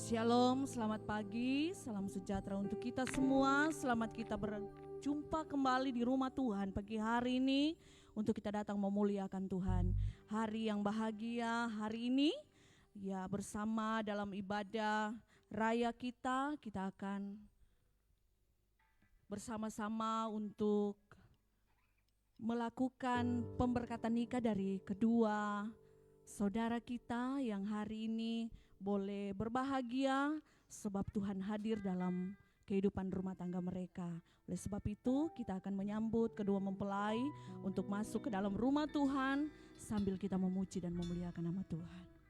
Shalom, selamat pagi, salam sejahtera untuk kita semua. Selamat kita berjumpa kembali di rumah Tuhan pagi hari ini untuk kita datang memuliakan Tuhan. Hari yang bahagia hari ini, ya bersama dalam ibadah raya kita akan bersama-sama untuk melakukan pemberkatan nikah dari kedua saudara kita yang hari ini boleh berbahagia sebab Tuhan hadir dalam kehidupan rumah tangga mereka. Oleh sebab itu kita akan menyambut kedua mempelai untuk masuk ke dalam rumah Tuhan sambil kita memuji dan memuliakan nama Tuhan.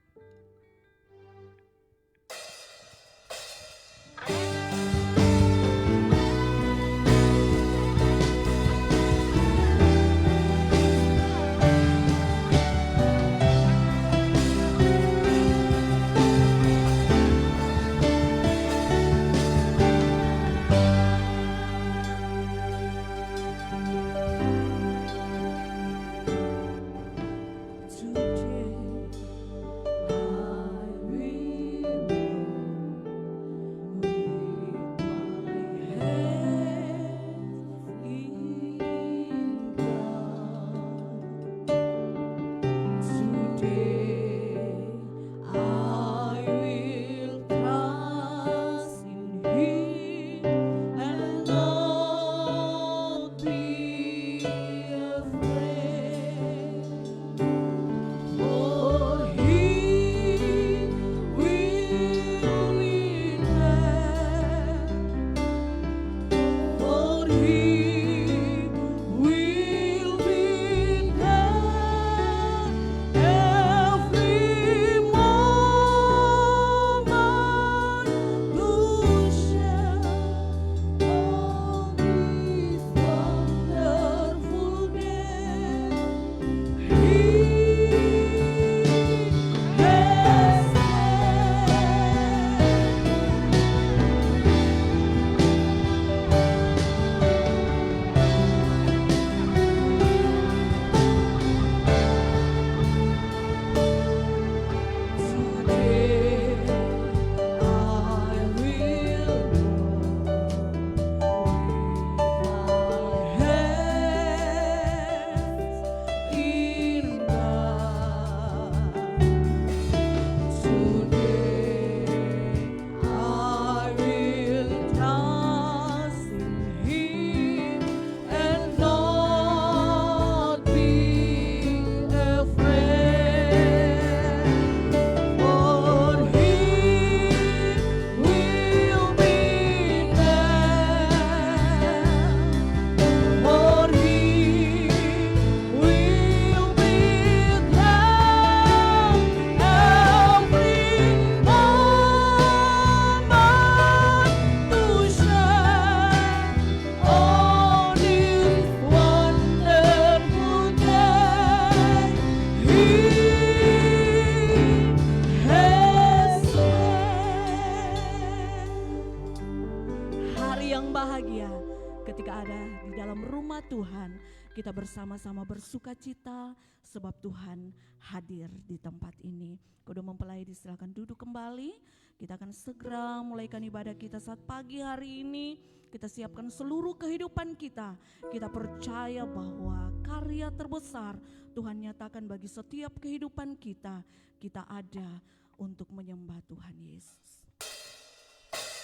Kita bersama-sama bersuka cita sebab Tuhan hadir di tempat ini. Kedua mempelai disilakan duduk kembali. Kita akan segera mulaikan ibadah kita saat pagi hari ini. Kita siapkan seluruh kehidupan kita. Kita percaya bahwa karya terbesar Tuhan nyatakan bagi setiap kehidupan kita. Kita ada untuk menyembah Tuhan Yesus.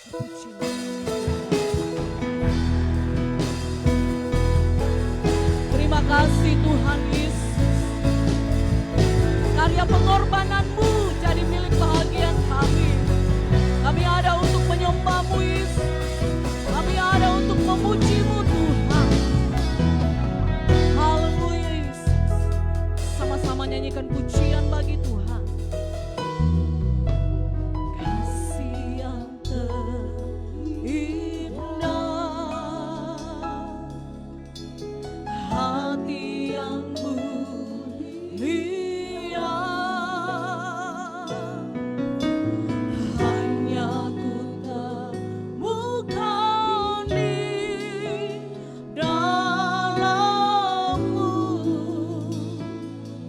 Puji. Terima kasih Tuhan Yesus. Karya pengorbanan-Mu jadi milik bahagian kami. Kami ada untuk menyembah-Mu Yesus. Kami ada untuk memuji-Mu Tuhan. Haleluya Yesus. Sama-sama nyanyikan pujian bagi Tuhan.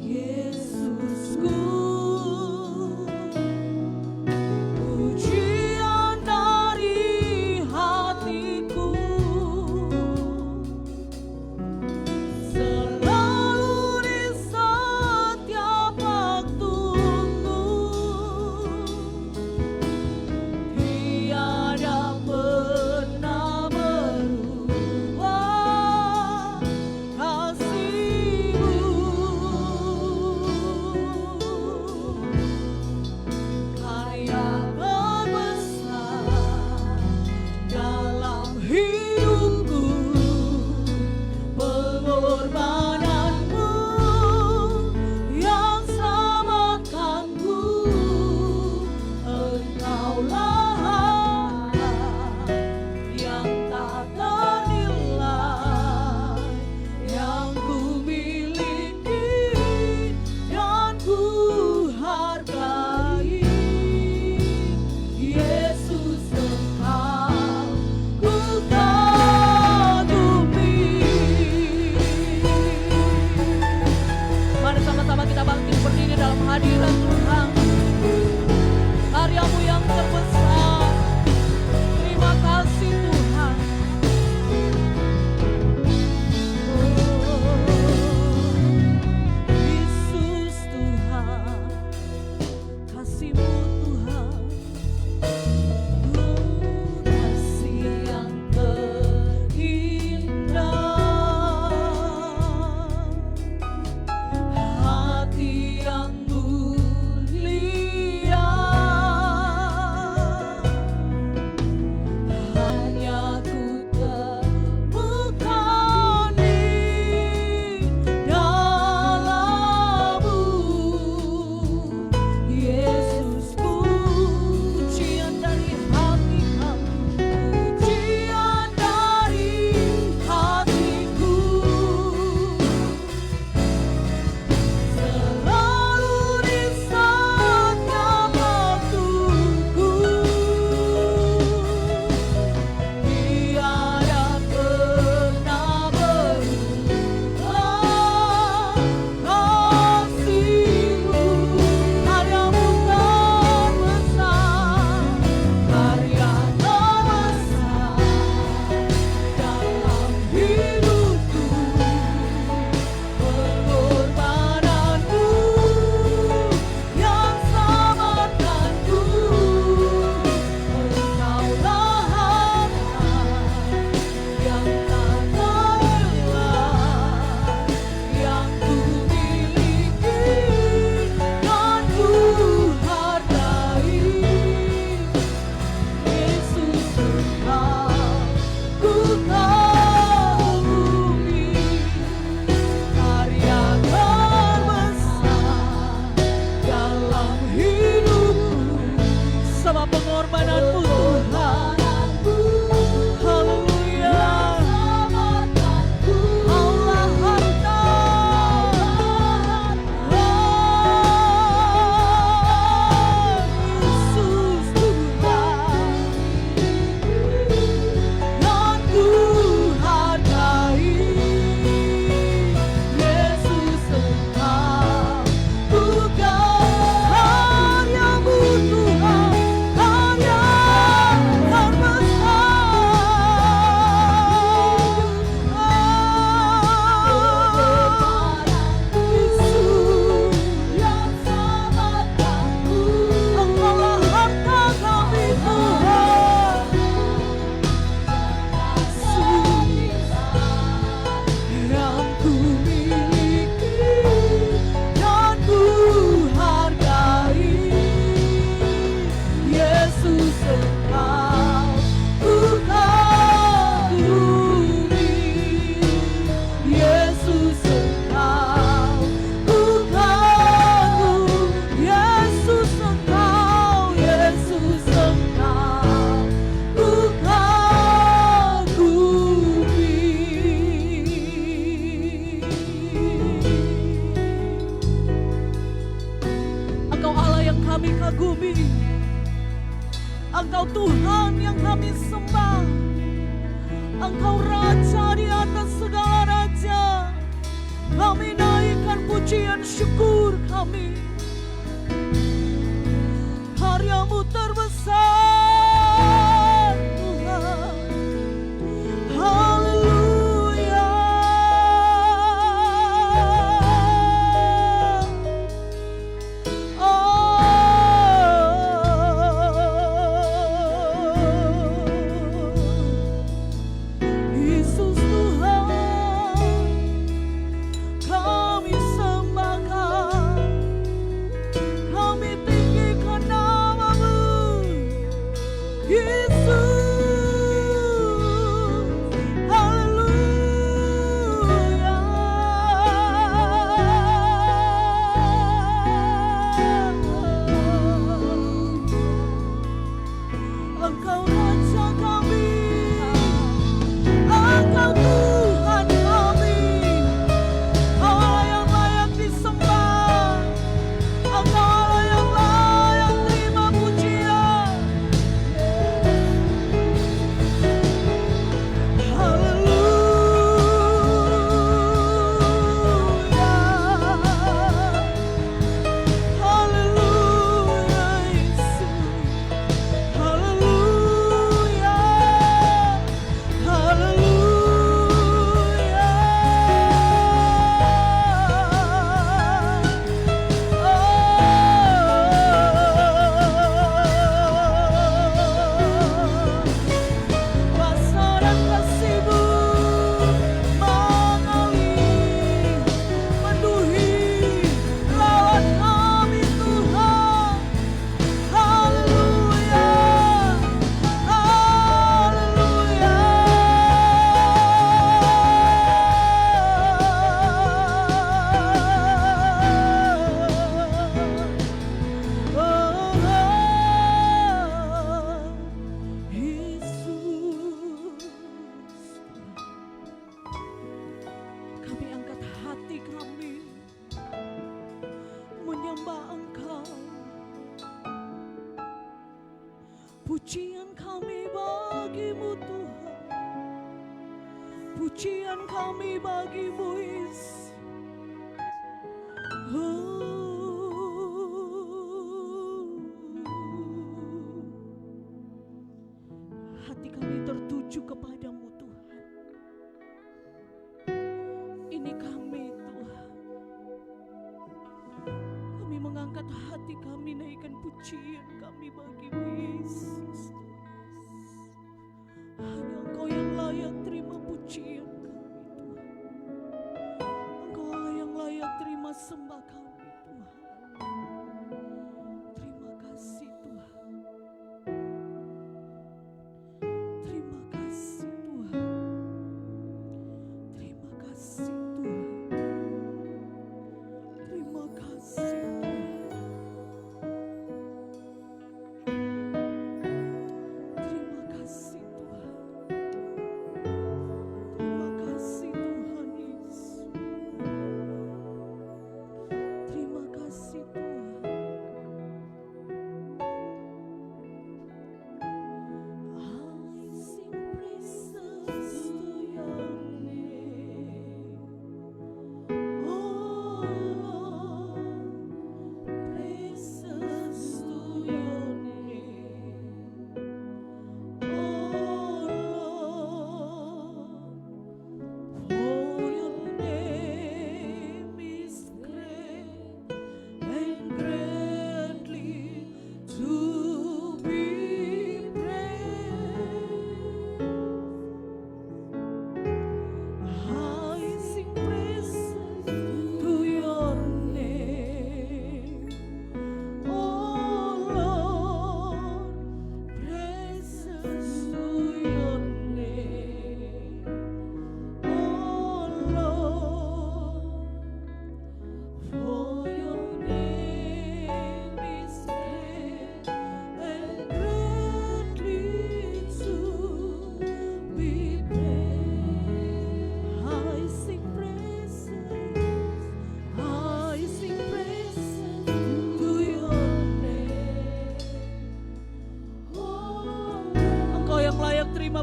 Yesus Engkau Tuhan yang kami sembah. Engkau Raja di atas segala raja. Kami naikkan pujian syukur kami. Karyamu terbesar Tuhan. Haleluya. Yesus Tuhan, kami sembahkan, kami tinggikan nama-Mu, Yesus. Haleluya. Engkau Raja kami, Engkau Tuhan kami, Allah yang layak disembah, Engkau Allah yang layak terima pujian. Haleluya. Haleluya Yesus. Haleluya. Pasaran kasih-Mu mengalir, memenuhi lawan kami Tuhan. Haleluya. Haleluya. Yesus, kami angkat hati kami menyembah Engkau. Pujian kami bagi-Mu Tuhan, pujian kami bagi-Mu Yesus. Hati kami tertuju kepadamu Tuhan. Ini kami Tuhan. Kami mengangkat hati kami, naikkan pujian kami bagi-Mu Yesus. Hanya Engkau yang layak terima pujian kami Tuhan. Engkau Allah yang layak terima sembah kami Tuhan. Terima kasih Tuhan. Terima kasih Tuhan. Terima kasih Tuhan. Terima kasih Tuhan. Terima kasih Tuhan. Terima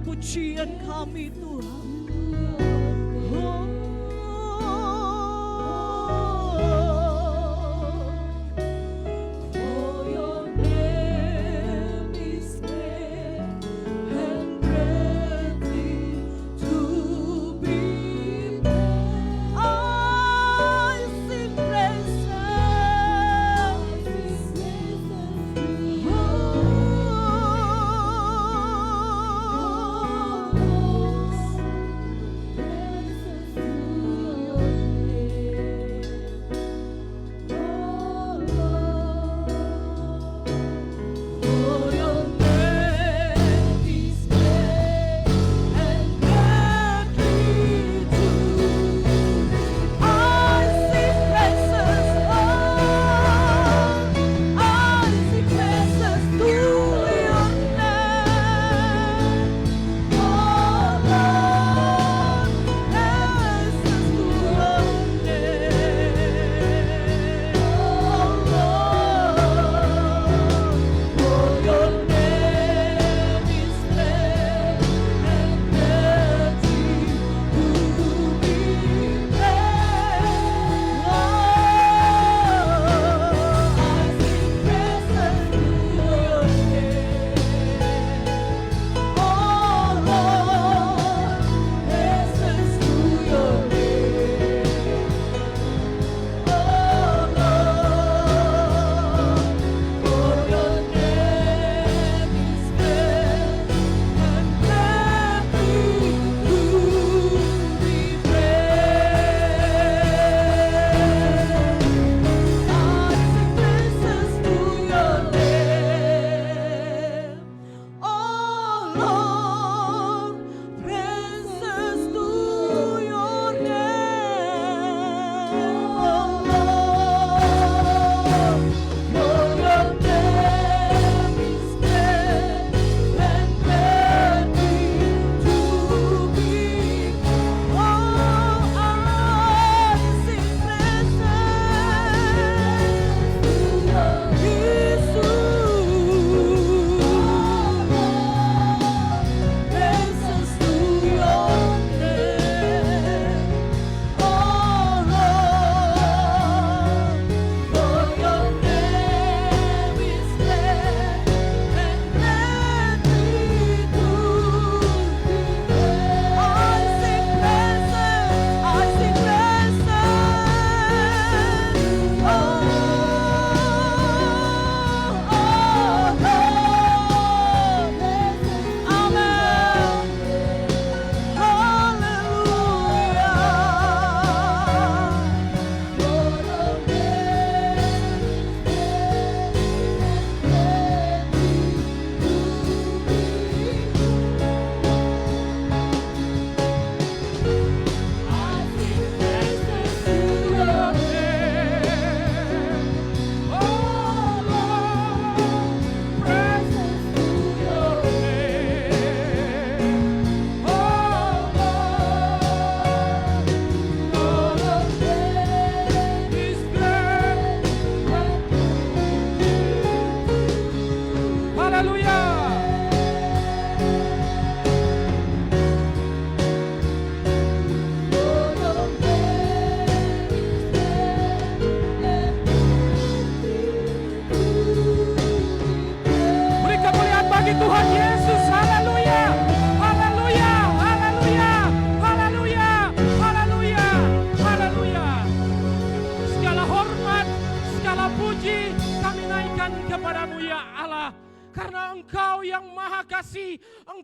pujian kami Tuhan.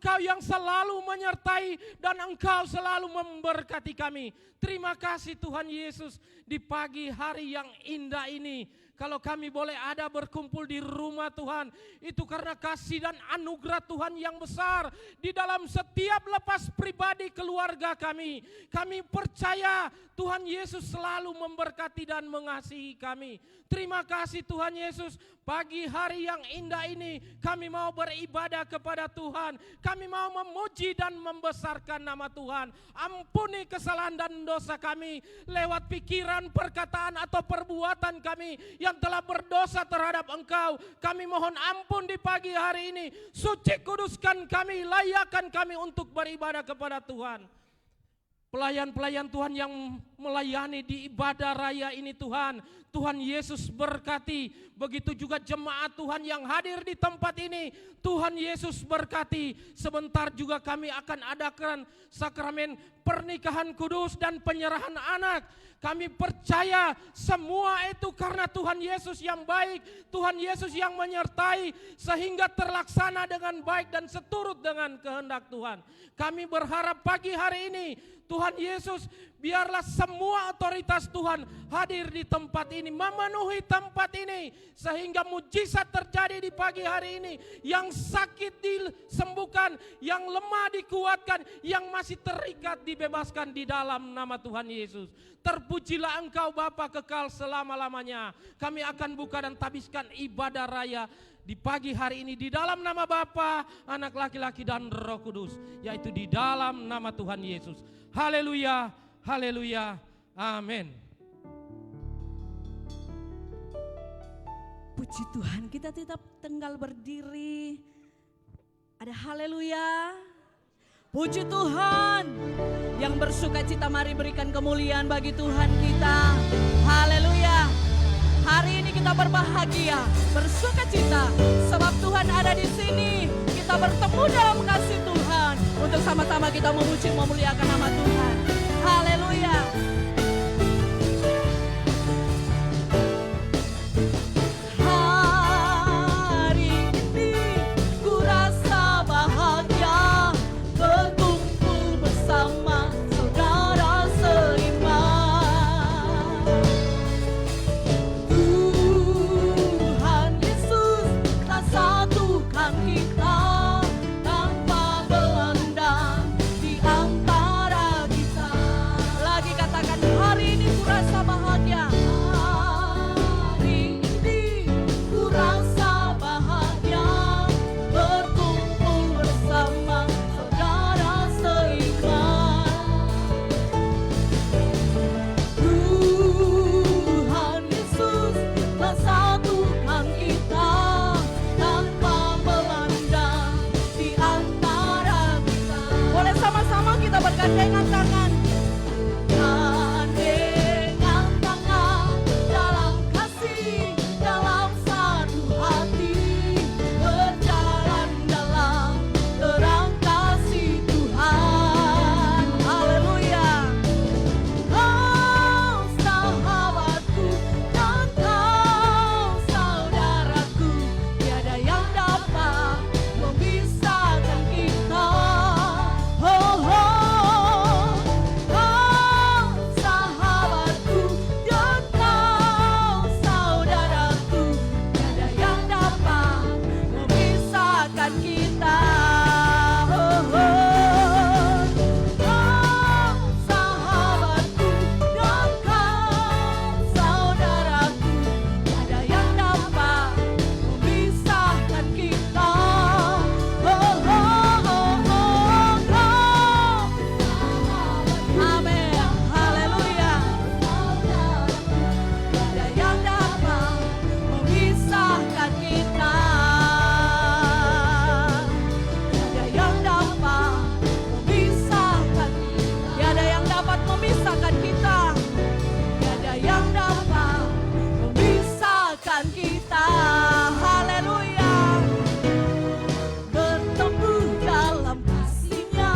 Engkau yang selalu menyertai dan Engkau selalu memberkati kami. Terima kasih Tuhan Yesus, di pagi hari yang indah ini. Kalau kami boleh ada berkumpul di rumah Tuhan, itu karena kasih dan anugerah Tuhan yang besar di dalam setiap lepas pribadi keluarga kami. Kami percaya Tuhan Yesus selalu memberkati dan mengasihi kami. Terima kasih Tuhan Yesus, pagi hari yang indah ini kami mau beribadah kepada Tuhan. Kami mau memuji dan membesarkan nama Tuhan. Ampuni kesalahan dan dosa kami lewat pikiran, perkataan atau perbuatan kami yang yang telah berdosa terhadap Engkau. Kami mohon ampun di pagi hari ini. Suci kuduskan kami, layakkan kami untuk beribadah kepada Tuhan. Pelayan-pelayan Tuhan yang melayani di ibadah raya ini Tuhan, Tuhan Yesus berkati. Begitu juga jemaat Tuhan yang hadir di tempat ini, Tuhan Yesus berkati. Sebentar juga kami akan adakan sakramen pernikahan kudus dan penyerahan anak. Kami percaya semua itu karena Tuhan Yesus yang baik, Tuhan Yesus yang menyertai sehingga terlaksana dengan baik dan seturut dengan kehendak Tuhan. Kami berharap pagi hari ini Tuhan Yesus, biarlah semua otoritas Tuhan hadir di tempat ini, memenuhi tempat ini sehingga mujizat terjadi di pagi hari ini. Yang sakit disembuhkan, yang lemah dikuatkan, yang masih terikat dibebaskan di dalam nama Tuhan Yesus. Terpujilah Engkau Bapa kekal selama-lamanya. Kami akan buka dan tabiskan ibadah raya di pagi hari ini di dalam nama Bapa, Anak laki-laki dan Roh Kudus, yaitu di dalam nama Tuhan Yesus. Haleluya, haleluya, amin. Puji Tuhan, kita tetap tinggal berdiri. Ada haleluya. Puji Tuhan. Yang bersuka cita mari berikan kemuliaan bagi Tuhan kita. Haleluya. Hari ini kita berbahagia, bersuka cita sebab Tuhan ada di sini. Kita bertemu dalam kasih Tuhan untuk sama-sama kita memuji memuliakan nama Tuhan. Haleluya. Hari ini ku rasa bahagia berkumpul bersama saudara seiman. Tuhan Yesus telah satukan kita tanpa memandang di antara kita. Lagi katakan, hari ini ku rasa bahagia. Hari ini ku rasa bahagia berkumpul bersama saudara seiman. Tuhan Yesus telah satukan kita tanpa memandang di antara kita. Boleh sama-sama kita bergandengan tangan. Gandengan tangan dalam kasih, dalam satu hati, berjalan dalam terang kasih Tuhan. Haleluya. Kau sahabatku dan kau saudaraku, tiada yang dapat memisahkan kita. Oh, oh. Kau sahabatku dan kau saudaraku, tiada yang dapat memisahkan kita. Oh, oh. Kau sahabatku dan kau saudaraku, tiada yang dapat memisahkan kita. Oh, oh, oh, oh, kau. Amin, haleluya. Tiada yang dapat memisahkan kita. Tiada yang dapat memisahkan. Tiada yang dapat memisahkan kita. Tiada yang dapat memisahkan kita. Haleluya. Bertemu dalam kasih-Nya,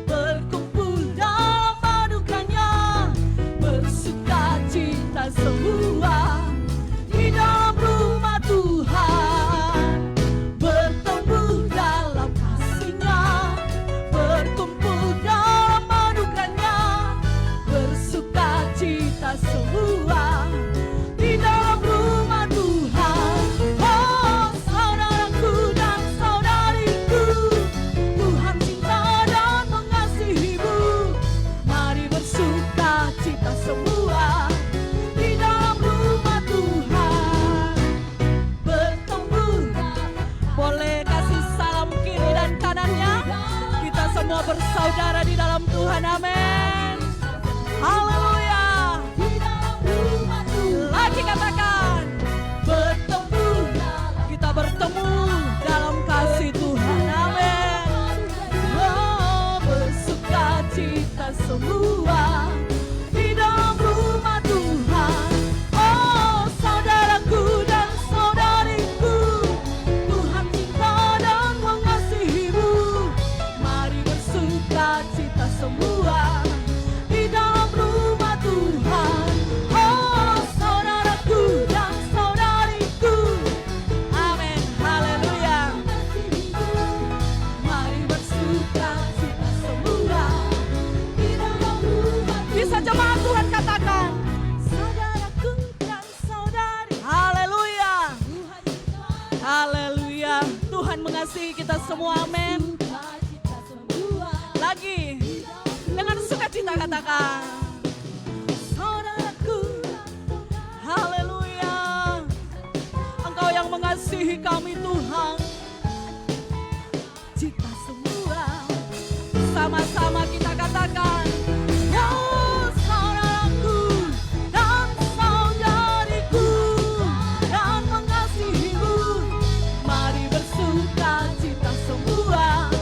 berkumpul dalam padukannya, bersuka cita semua di dalam rumah Tuhan. Bertemu dalam kasih-Nya, berkumpul dalam padukannya, bersuka cita semua di dalam rumah Tuhan. Oh, saudaraku dan saudariku, Tuhan cinta dan mengasihimu. Mari bersuka cita semua di dalam rumah Tuhan. Bertemu, boleh kasih salam kiri dan kanannya. Kita semua bersaudara di dalam Tuhan, amin. Haleluya. mengasihi kita semua, amin. Lagi, dengan sukacita katakan, saudaraku, haleluya. Engkau yang mengasihi kami Tuhan. Kita semua, sama-sama kita katakan, ya saudaraku dan saudariku yang mengasihimu, mari bersuka cita semua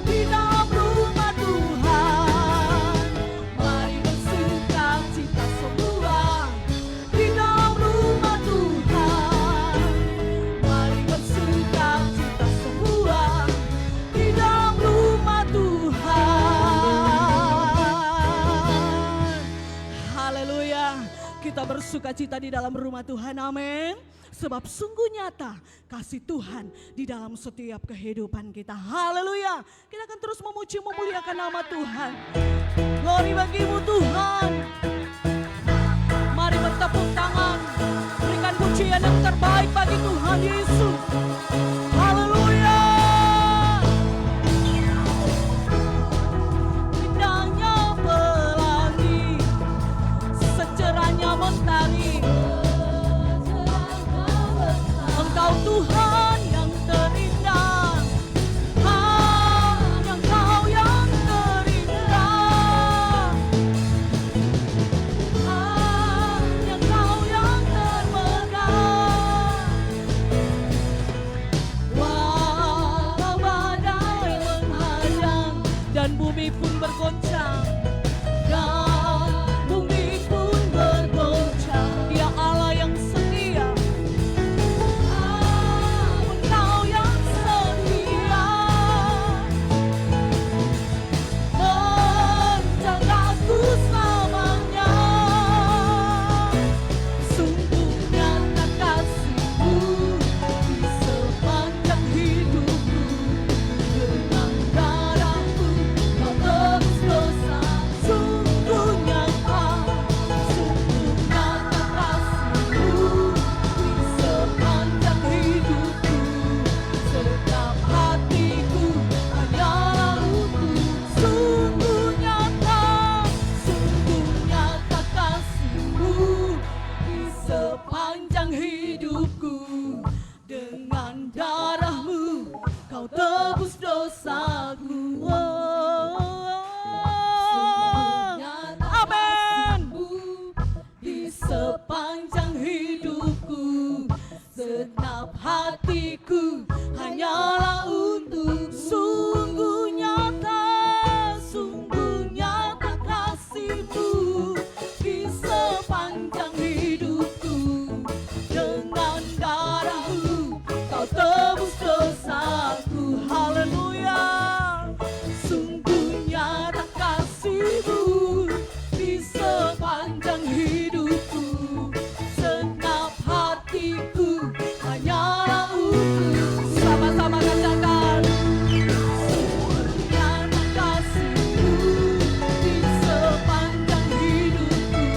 di dalam rumah Tuhan. Mari bersuka cita semua di dalam rumah Tuhan. Mari bersuka cita semua di dalam rumah Tuhan. Haleluya. Kita bersuka cita di dalam rumah Tuhan, amin. Sebab sungguh nyata kasih Tuhan di dalam setiap kehidupan kita. Haleluya. Kita akan terus memuji memuliakan nama Tuhan. Glory bagimu Tuhan. Mari bertepuk tangan, berikan pujian yang terbaik bagi Tuhan Yesus. Haleluya. Indahnya pelangi, secerahnya mentari, Engkau Tuhan yang terindah, hanya Engkau yang terindah, hanya Engkau yang termegah. Walau badai menghadang dan bumi pun bergoncang, dan bumi pun bergoncang, Dia Allah yang setia. Engkau yang setia menjagaku selamanya. Sungguh nyata kasih-Mu di sepanjang hidupku. Dengan darah-Mu Kau tebus dosa. Sungguh nyata kasih-Mu di sepanjang hidupku. Setiap hatiku hanyalah untuk. Sungguh nyata kasih-Mu di sepanjang hidupku. Dengan darah-Mu Kau tebus dosaku. Amin. Di sepanjang hidupku, segenap hatiku hanyalah untuk. Sungguh nyata kasih-Mu di sepanjang hidupku. Dengan darah-Mu Kau tebus dosaku. Haleluya. Sungguh nyata kasih-Mu di sepanjang hidupku. Segenap hatiku hanyalah untuk. Sama-sama katakan, sungguh nyata kasih-Mu di sepanjang hidupku.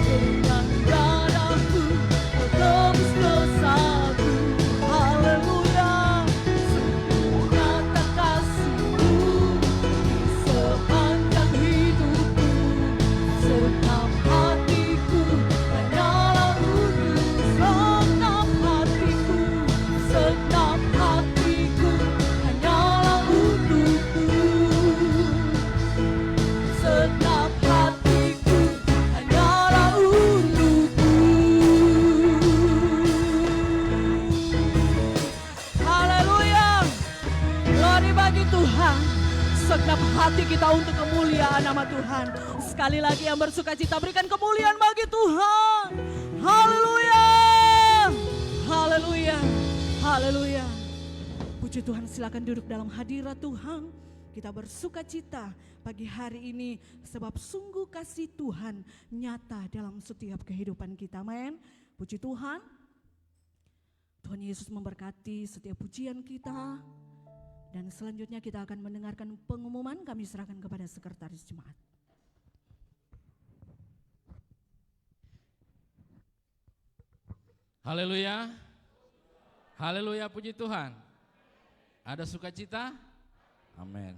Dengan darah-Mu Kau tebus dosaku. Haleluya. Sungguh nyata kasih-Mu di sepanjang hidupku. Segenap hatiku hanyalah untuk. Segenap hatiku hanyalah untukmu. Segenap hatiku hanyalah untukmu. Haleluya. Glory bagi Tuhan. Segenap hati kita untuk kemuliaan nama Tuhan. Sekali lagi yang bersuka cita berikan kemuliaan bagi Tuhan. Haleluya. Haleluya. Haleluya. Puji Tuhan, silakan duduk dalam hadirat Tuhan. Kita bersuka cita pagi hari ini sebab sungguh kasih Tuhan nyata dalam setiap kehidupan kita. Amin. Puji Tuhan. Tuhan Yesus memberkati setiap pujian kita. Dan selanjutnya kita akan mendengarkan pengumuman, kami serahkan kepada Sekretaris Jemaat. Haleluya. Haleluya, puji Tuhan. Ada sukacita? Amin.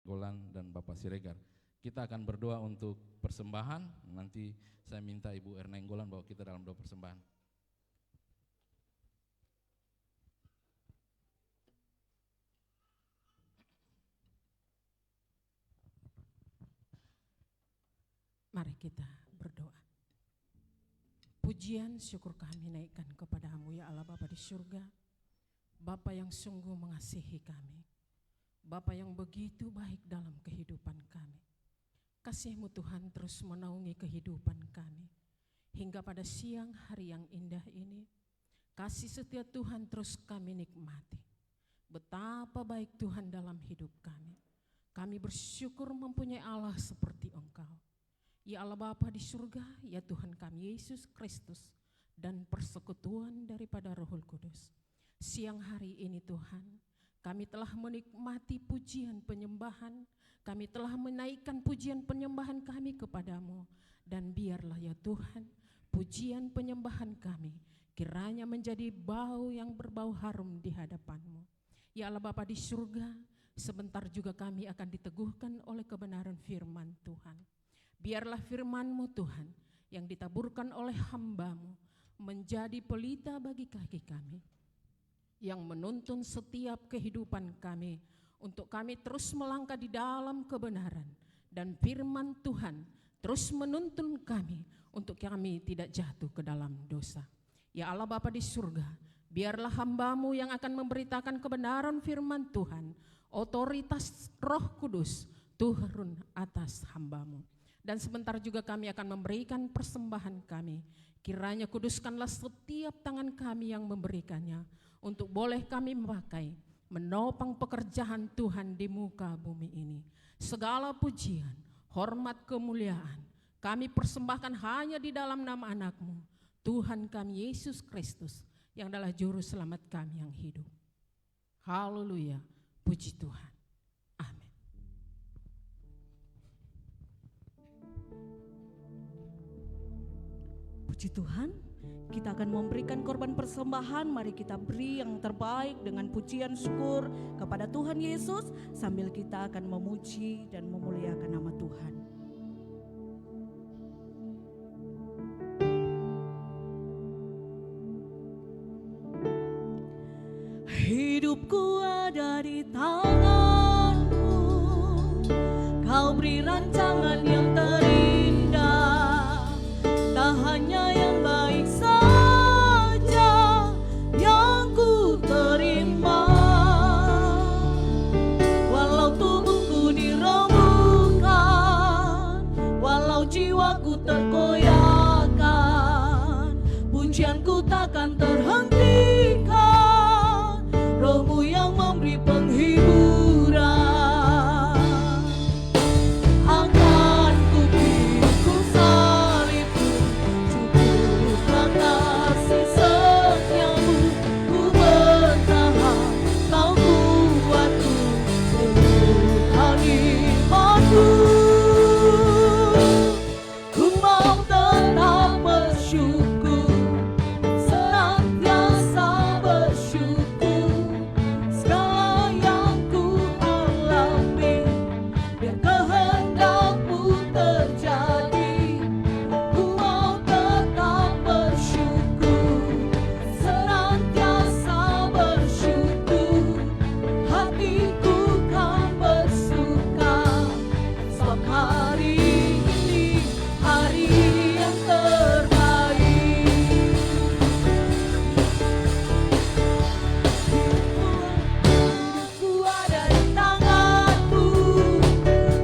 Golan dan Bapak Siregar. Kita akan berdoa untuk persembahan. Nanti saya minta Ibu Erna Enggolan bawa kita dalam doa persembahan. Mari kita berdoa. Pujian syukur kami naikkan kepadamu ya Allah Bapa di surga. Bapa yang sungguh mengasihi kami. Bapa yang begitu baik dalam kehidupan kami. Kasih-Mu Tuhan terus menaungi kehidupan kami. Hingga pada siang hari yang indah ini, kasih setia Tuhan terus kami nikmati. Betapa baik Tuhan dalam hidup kami. Kami bersyukur mempunyai Allah seperti Engkau. Ya Allah Bapa di surga, ya Tuhan kami Yesus Kristus, dan persekutuan daripada Rohul Kudus. Siang hari ini Tuhan, kami telah menikmati pujian penyembahan, kami telah menaikkan pujian penyembahan kami kepadamu, dan biarlah ya Tuhan, pujian penyembahan kami kiranya menjadi bau yang berbau harum di hadapan-Mu. Ya Allah Bapa di surga, sebentar juga kami akan diteguhkan oleh kebenaran firman Tuhan. Biarlah firman-Mu Tuhan yang ditaburkan oleh hamba-Mu menjadi pelita bagi kaki kami, yang menuntun setiap kehidupan kami untuk kami terus melangkah di dalam kebenaran, dan firman Tuhan terus menuntun kami untuk kami tidak jatuh ke dalam dosa. Ya Allah Bapa di surga, biarlah hamba-Mu yang akan memberitakan kebenaran firman Tuhan, otoritas Roh Kudus turun atas hamba-Mu. Dan sebentar juga kami akan memberikan persembahan kami. Kiranya kuduskanlah setiap tangan kami yang memberikannya, untuk boleh kami memakai menopang pekerjaan Tuhan di muka bumi ini. Segala pujian, hormat, kemuliaan kami persembahkan hanya di dalam nama anak-Mu, Tuhan kami Yesus Kristus, yang adalah juru selamat kami yang hidup. Haleluya, puji Tuhan. Amin. Puji Tuhan, kita akan memberikan korban persembahan. Mari kita beri yang terbaik dengan pujian syukur kepada Tuhan Yesus, sambil kita akan memuji dan memuliakan nama Tuhan. Hidupku ada di tangan-Mu, Kau beri rancangan yang terindah, tak hanya yang baik saja yang ku terima. Walau tubuhku diremukkan, walau jiwaku terkoyakkan, pujianku takkan terhentikan, Roh-Mu yang memberi penghiburan. Akan ku pikul salibmu, cukuplah kasih setiamu, ku bertahan, Kau kuatku, teguhkan imanku. Ku mau tetap bersyukur, senantiasa bersyukur, segala yang ku alami, biar kehendak-Mu terjadi. Ku mau tetap bersyukur, senantiasa bersyukur, hatiku kan bersuka, sebab hari ini hari yang terbaik. Hidupku ada di tangan-Mu,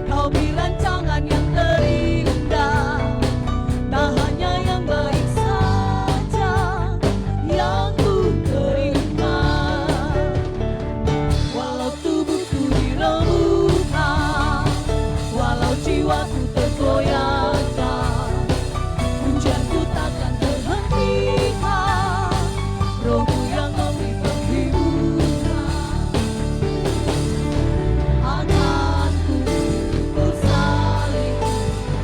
Kau beri rancangan yang terindah, tak hanya yang baik saja yang ku terima. Walau tubuhku diremukkan, walau jiwaku tergoyahkan, pujianku takkan terhentikan, Roh-Mu yang memberi penghiburan. Akan ku pikul salibmu,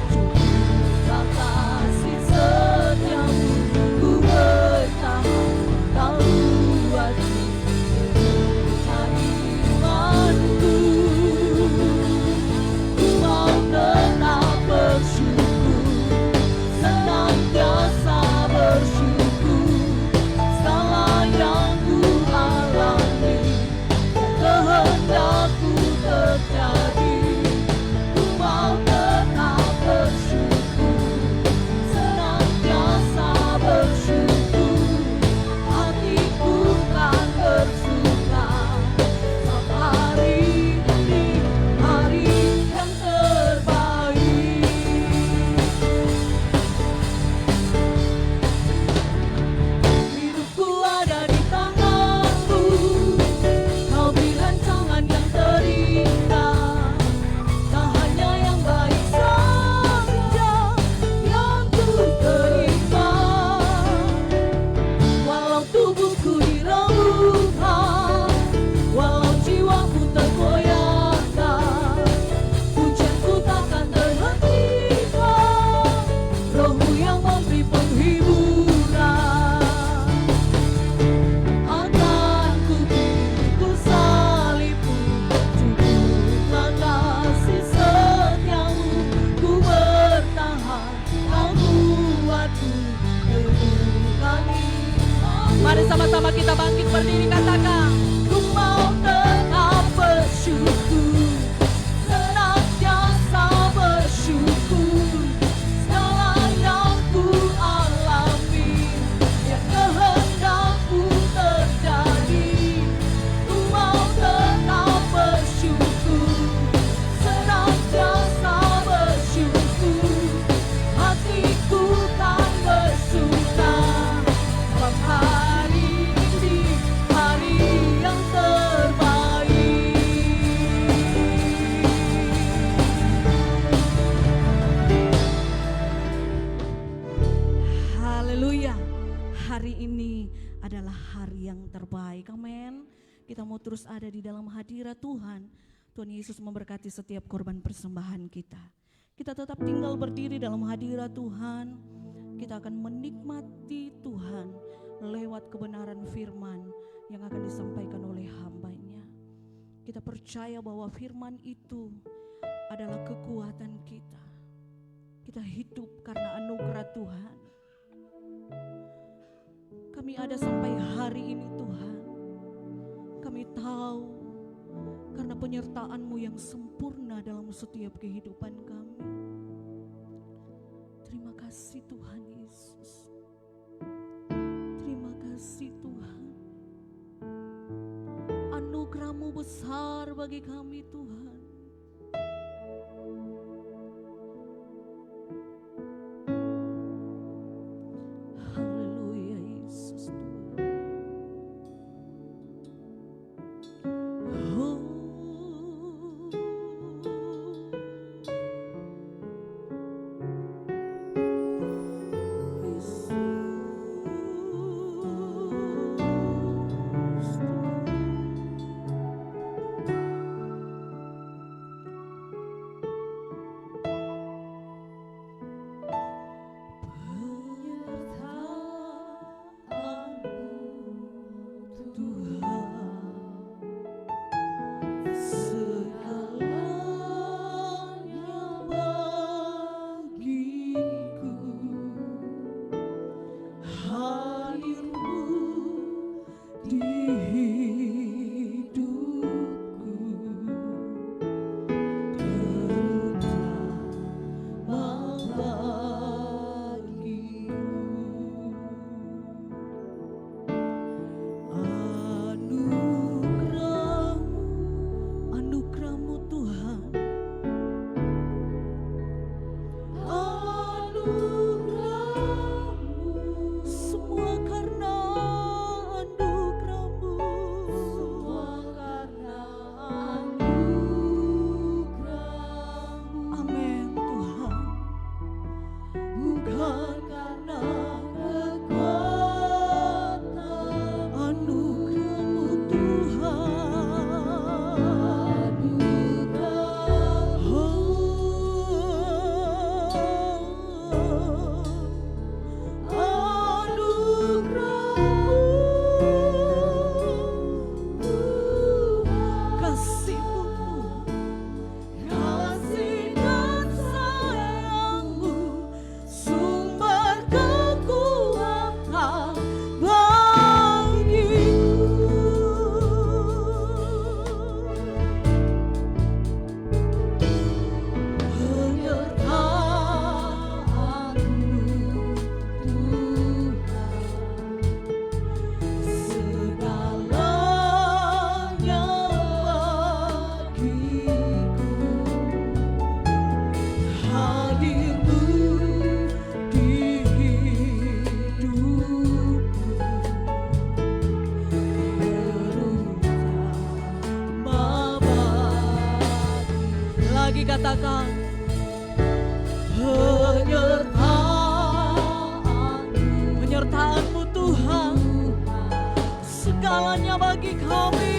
cukuplah kasih setiamu, ku bertahan, Kau kuatku, teguhkan imanku. Ku mau tetap bersyukur, senantiasa bersyukur, segala yang ku alami, kehendak-Mu terjadi. Ku mau tetap bersyukur, senantiasa bersyukur, hatiku kan bersuka, sebab hari ini hari yang terbaik. Hidupku ada di tangan-Mu, Kau beri rancangan yang terindah, tak hanya yang baik saja yang ku terima. Walau tubuhku diremukkan, walau jiwaku tergoyahkan, pujianku takkan terhentikan, Roh-Mu yang memberi penghiburan. Akan ku pikul salibmu, cukuplah kasih setiamu, ku bertahan, Kau kuatku, teguhkan imanku. Mari sama-sama kita bangkit berdiri, katakan, ku mau tetap bersyukur, senantiasa bersyukur, segala yang ku alami, biar kehendak-Mu terjadi. Ku mau tetap bersyukur, senantiasa bersyukur, hatiku kan bersuka, sebab hari ini hari yang terbaik. Haleluya. Hari ini adalah hari yang terbaik. Amin. Kita mau terus ada di dalam hadirat Tuhan. Tuhan Yesus memberkati setiap korban persembahan kita. Kita tetap tinggal berdiri dalam hadirat Tuhan. Kita akan menikmati Tuhan lewat kebenaran firman yang akan disampaikan oleh hamba-Nya. Kita percaya bahwa firman itu adalah kekuatan kita. Kita hidup karena anugerah Tuhan. Kami ada sampai hari ini Tuhan. Kami tahu karena penyertaan-Mu yang sempurna dalam setiap kehidupan kami. Terima kasih Tuhan Yesus. Terima kasih Tuhan. Anugerah-Mu besar bagi kami Tuhan. Haleluya Yesus Tuhan. Oh. Katakan penyertaan-Mu Tuhan, segalanya bagi kami.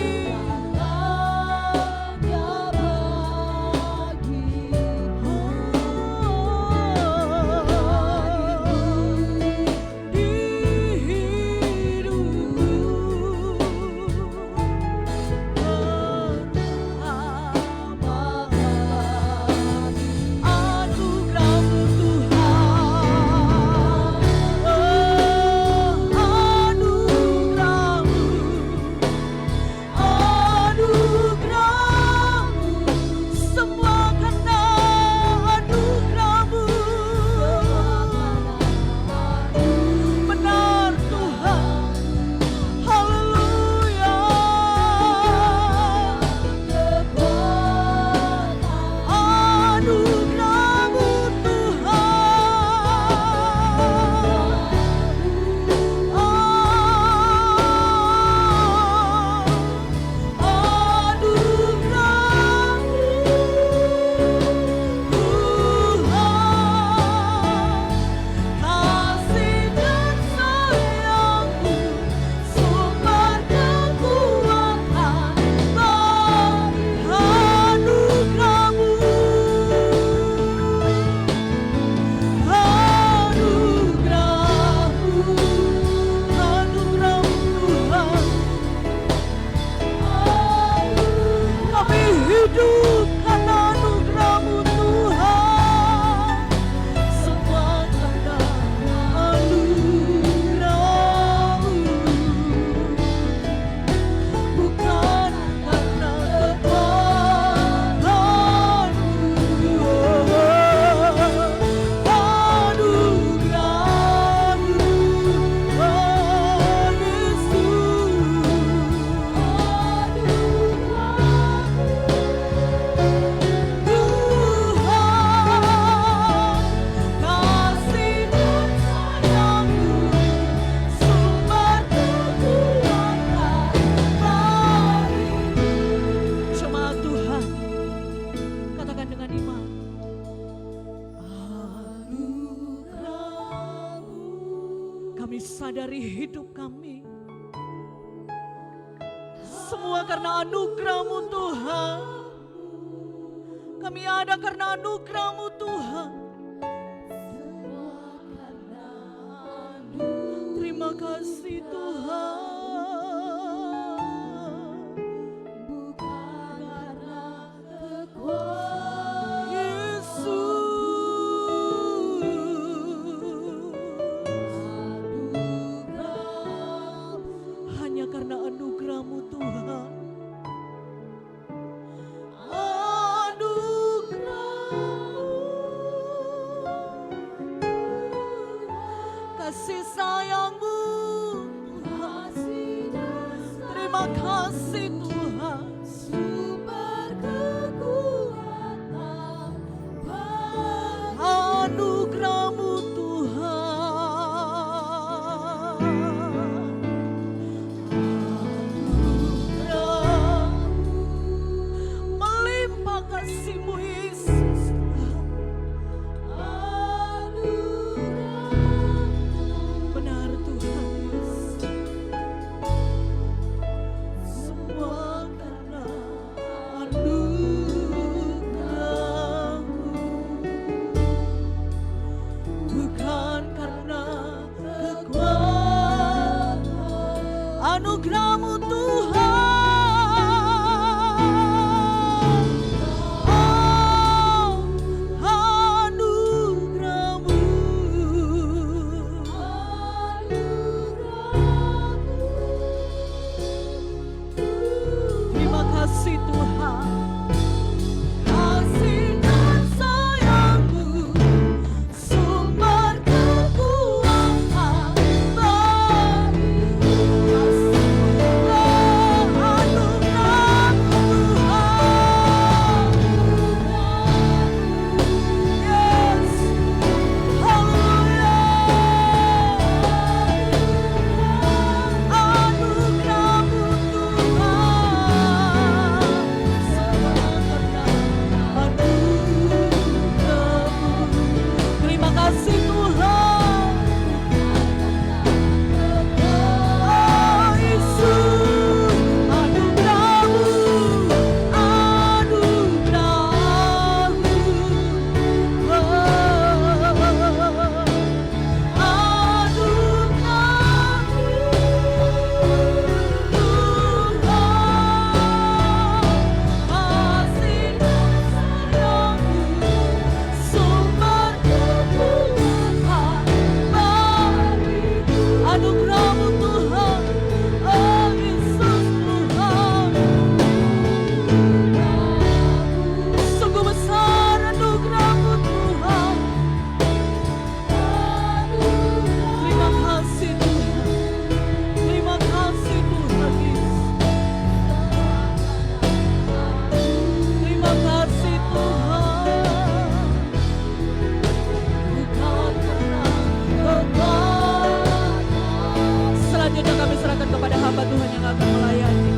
dari hidup kami. Semua karena anugerah-Mu Tuhan. Kami ada karena anugerah-Mu Tuhan. Terima kasih Tuhan. Bukan karena kekuatan Yesus. Hanya karena anugerah-Mu Tuhan. Kasih sayang-Mu Tuhan, terima kasih Tuhan, sumber kekuatan, anugerah-Mu Tuhan, anugerah melimpah kasih-Mu Yesus. Benar Tuhan Yesus, semua karena anugerah-Mu, bukan karena kekuatan, anugerah-Mu Tuhan. Terima kasih Tuhan. Kasih dan sayang-Mu, sumber kekuatan bagi anugerah-Mu Tuhan. Yes, haleluya. Anugerah-Mu Tuhan, semua karena anugerah-Mu. Terima kasih Tuhan. Oh Yesus, anugerah-Mu, anugerah-Mu. Anugerah-Mu Tuhan, oh Yesus Tuhan, sungguh besar anugerah-Mu Tuhan. Terima kasih Tuhan, terima kasih Tuhan Yesus. Terima kasih Tuhan, bukan karena kekuatan. Selanjutnya kami serahkan kepada hamba Tuhan yang akan melayani.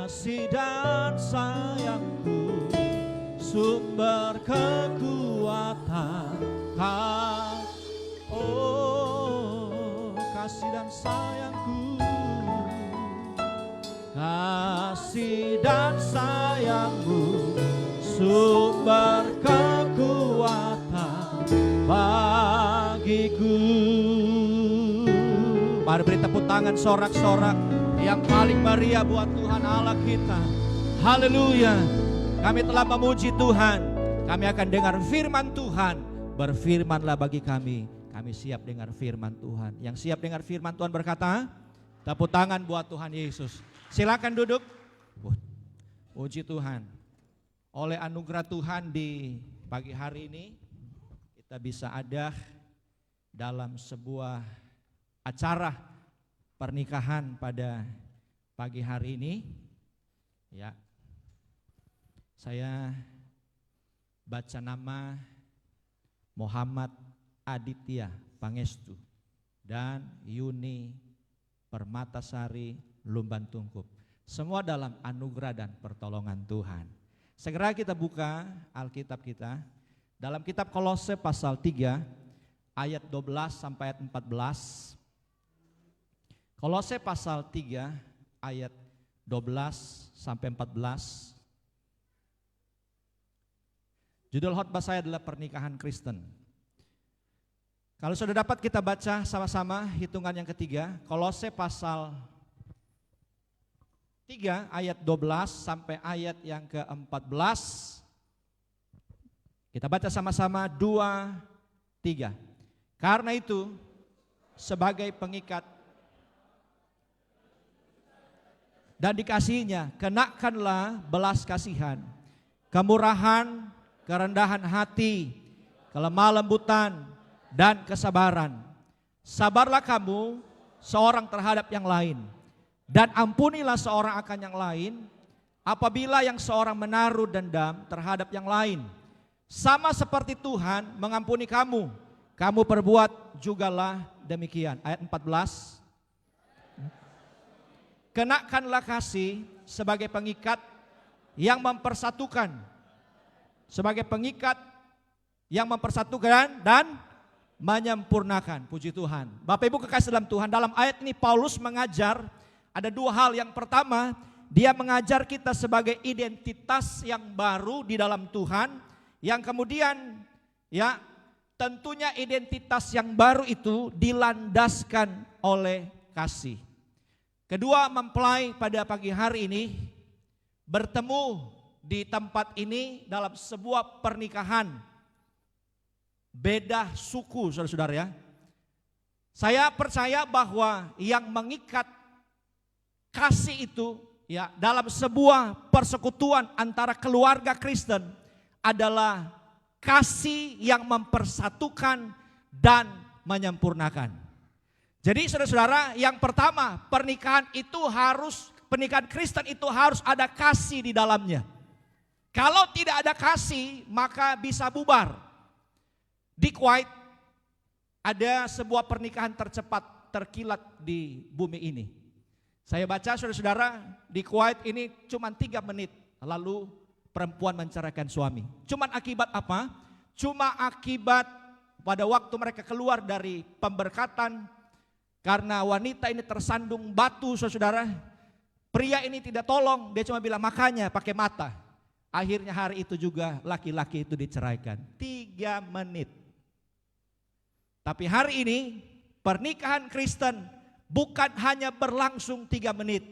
Kasih dan sayang-Mu, sumber kekuatan. Oh, kasih dan sayang-Ku, kasih dan sayang-Mu, sumber kekuatan bagiku. Mari beri tepuk tangan sorak-sorak yang paling meriah buat Tuhan Allah kita. Haleluya. Kami telah memuji Tuhan. Kami akan dengar firman Tuhan. Berfirmanlah bagi kami. Kami siap dengar firman Tuhan. Yang siap dengar firman Tuhan berkata, tepuk tangan buat Tuhan Yesus. Silakan duduk. Puji Tuhan. Oleh anugerah Tuhan di pagi hari ini, kita bisa ada dalam sebuah acara pernikahan pada pagi hari ini. Ya, saya baca nama Muhammad Aditya Pangestu dan Yuni Permatasari Lumban Tungkup. Semua dalam anugerah dan pertolongan Tuhan. Segera kita buka Alkitab kita dalam kitab Kolose pasal 3 ayat 12 sampai ayat 14. Kolose pasal 3 ayat 12 sampai 14. Judul khotbah saya adalah pernikahan Kristen. Kalau sudah dapat kita baca sama-sama hitungan yang ketiga, Kolose pasal 3 ayat 12 sampai ayat yang ke-14. Kita baca sama-sama 2, 3. Karena itu sebagai pengikat dan dikasihinya, kenakanlah belas kasihan, kemurahan, kerendahan hati, kelemah lembutan, dan kesabaran. Sabarlah kamu seorang terhadap yang lain, dan ampunilah seorang akan yang lain, apabila yang seorang menaruh dendam terhadap yang lain. Sama seperti Tuhan mengampuni kamu, kamu perbuat jugalah demikian. Ayat 14. Kenakanlah kasih sebagai pengikat yang mempersatukan, sebagai pengikat yang mempersatukan dan menyempurnakan. Puji Tuhan. Bapak Ibu kekasih dalam Tuhan, dalam ayat ini Paulus mengajar ada dua hal. Yang pertama, dia mengajar kita sebagai identitas yang baru di dalam Tuhan. Yang kemudian ya tentunya identitas yang baru itu dilandaskan oleh kasih. Kedua, mempelai pada pagi hari ini bertemu di tempat ini dalam sebuah pernikahan beda suku, saudara-saudara ya. Saya percaya bahwa yang mengikat kasih itu ya dalam sebuah persekutuan antara keluarga Kristen adalah kasih yang mempersatukan dan menyempurnakan. Jadi saudara-saudara, yang pertama, pernikahan Kristen itu harus ada kasih di dalamnya. Kalau tidak ada kasih, maka bisa bubar. Di Kuwait ada sebuah pernikahan tercepat terkilat di bumi ini. Saya baca saudara-saudara, di Kuwait ini cuma 3 menit lalu perempuan menceraikan suami. Cuma akibat apa? Cuma akibat pada waktu mereka keluar dari pemberkatan. Karena wanita ini tersandung batu, saudara. Pria ini tidak tolong, dia cuma bilang makanya pakai mata. Akhirnya hari itu juga laki-laki itu diceraikan. 3 menit. Tapi hari ini pernikahan Kristen bukan hanya berlangsung 3 menit.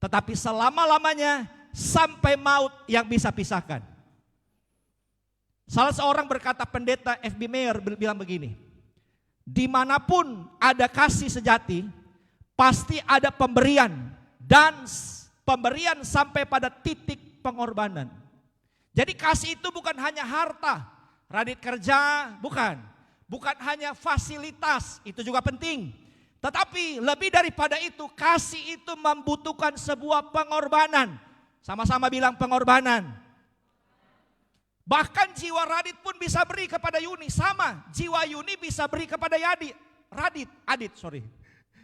Tetapi selama-lamanya sampai maut yang bisa pisahkan. Salah seorang berkata, pendeta F.B. Meyer bilang begini. Dimanapun ada kasih sejati, pasti ada pemberian, dan pemberian sampai pada titik pengorbanan. Jadi kasih itu bukan hanya harta, radit kerja, bukan hanya fasilitas, itu juga penting. Tetapi lebih daripada itu, kasih itu membutuhkan sebuah pengorbanan. Sama-sama bilang pengorbanan. Bahkan jiwa Radit pun bisa beri kepada Yuni, sama. Jiwa Yuni bisa beri kepada Adit.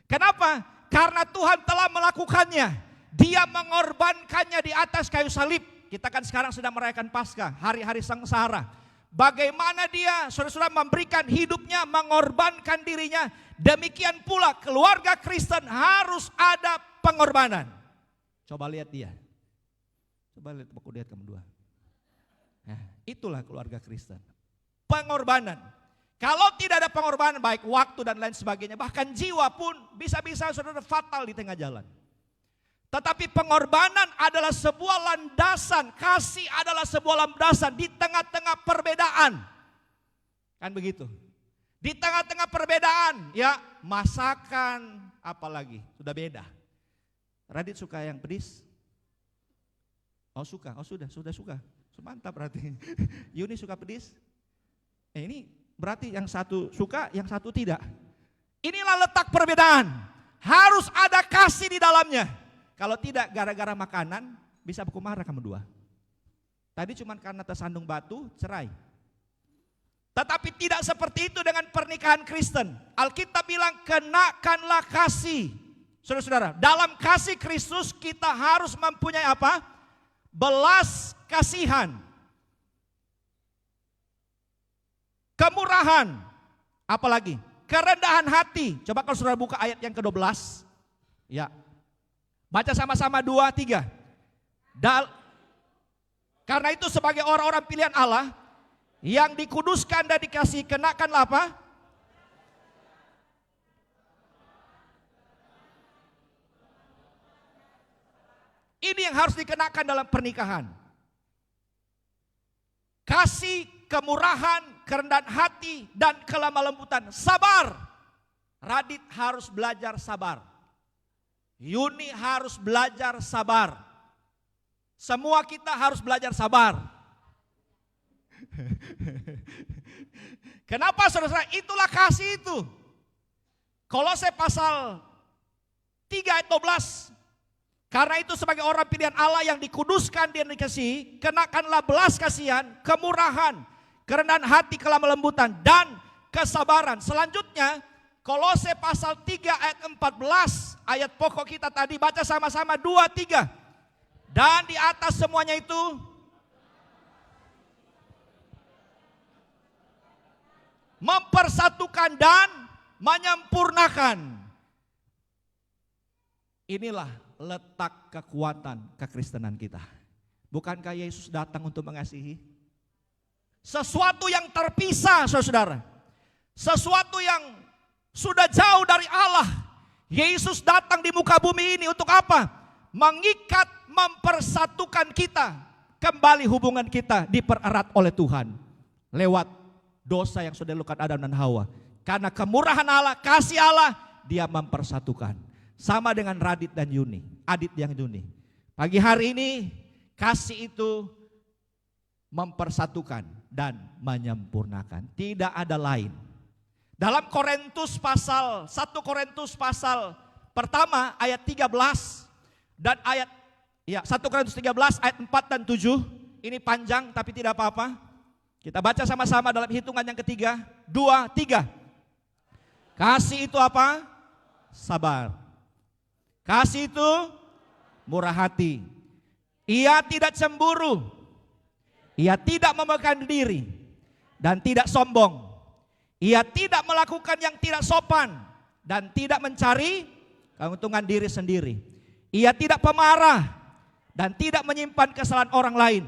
Kenapa? Karena Tuhan telah melakukannya. Dia mengorbankannya di atas kayu salib. Kita kan sekarang sedang merayakan Paskah, hari-hari sengsara. Bagaimana dia, saudara-saudara, memberikan hidupnya, mengorbankan dirinya. Demikian pula keluarga Kristen harus ada pengorbanan. Coba lihat dia. Coba lihat, aku lihat kamu dua. Nah, itulah keluarga Kristen. Pengorbanan. Kalau tidak ada pengorbanan, baik waktu dan lain sebagainya, bahkan jiwa pun bisa-bisa saudara fatal di tengah jalan. Tetapi pengorbanan adalah sebuah landasan, kasih adalah sebuah landasan di tengah-tengah perbedaan. Kan begitu. Di tengah-tengah perbedaan, ya masakan apalagi sudah beda. Radit suka yang pedis? Oh suka, sudah suka. Mantap berarti. Yuni suka pedis? Ini berarti yang satu suka, yang satu tidak. Inilah letak perbedaan. harus ada kasih di dalamnya. Kalau tidak, gara-gara makanan bisa baku marah kamu dua. Tadi cuma karena tersandung batu, cerai. Tetapi tidak seperti itu dengan pernikahan Kristen. Alkitab bilang kenakanlah kasih. Saudara-saudara, dalam kasih Kristus kita harus mempunyai apa? Belas kasihan. Kemurahan. Apalagi? Kerendahan hati. Coba kalau saudara buka ayat yang ke-12. Ya. Baca sama-sama 2, 3. Karena itu sebagai orang-orang pilihan Allah yang dikuduskan dan dikasih, kenakanlah apa? Ini yang harus dikenakan dalam pernikahan. Kasih, kemurahan, kerendahan hati, dan kelemah lembutan. Sabar. Radit harus belajar sabar. Yuni harus belajar sabar. Semua kita harus belajar sabar. Kenapa saudara? Itulah kasih itu. Kolose pasal 3 ayat 12. Karena itu sebagai orang pilihan Allah yang dikuduskan dan dikasihi, kenakanlah belas kasihan, kemurahan, kerendahan hati, kelemah lembutan, dan kesabaran. Selanjutnya Kolose pasal 3 ayat 14, ayat pokok kita tadi, baca sama-sama 2, 3. Dan di atas semuanya itu mempersatukan dan menyempurnakan. Inilah letak kekuatan kekristenan kita. Bukankah Yesus datang untuk mengasihi? Sesuatu yang terpisah, saudara. Sesuatu yang sudah jauh dari Allah. Yesus datang di muka bumi ini untuk apa? Mengikat, mempersatukan kita. Kembali hubungan kita dipererat oleh Tuhan. Lewat dosa yang sudah dilakukan Adam dan Hawa. Karena kemurahan Allah, kasih Allah, dia mempersatukan. Sama dengan Radit dan Yuni, Adit yang Yuni. Pagi hari ini kasih itu mempersatukan dan menyempurnakan. Tidak ada lain. Dalam Korintus pasal 1 Korintus pasal pertama ayat 13 dan ayat 1 Korintus 13 ayat 4 dan 7. Ini panjang tapi tidak apa-apa. Kita baca sama-sama dalam hitungan yang ketiga. 2, 3. Kasih itu apa? Sabar. Kasih itu murah hati. Ia tidak cemburu. Ia tidak memegang diri dan tidak sombong. Ia tidak melakukan yang tidak sopan dan tidak mencari keuntungan diri sendiri. Ia tidak pemarah dan tidak menyimpan kesalahan orang lain.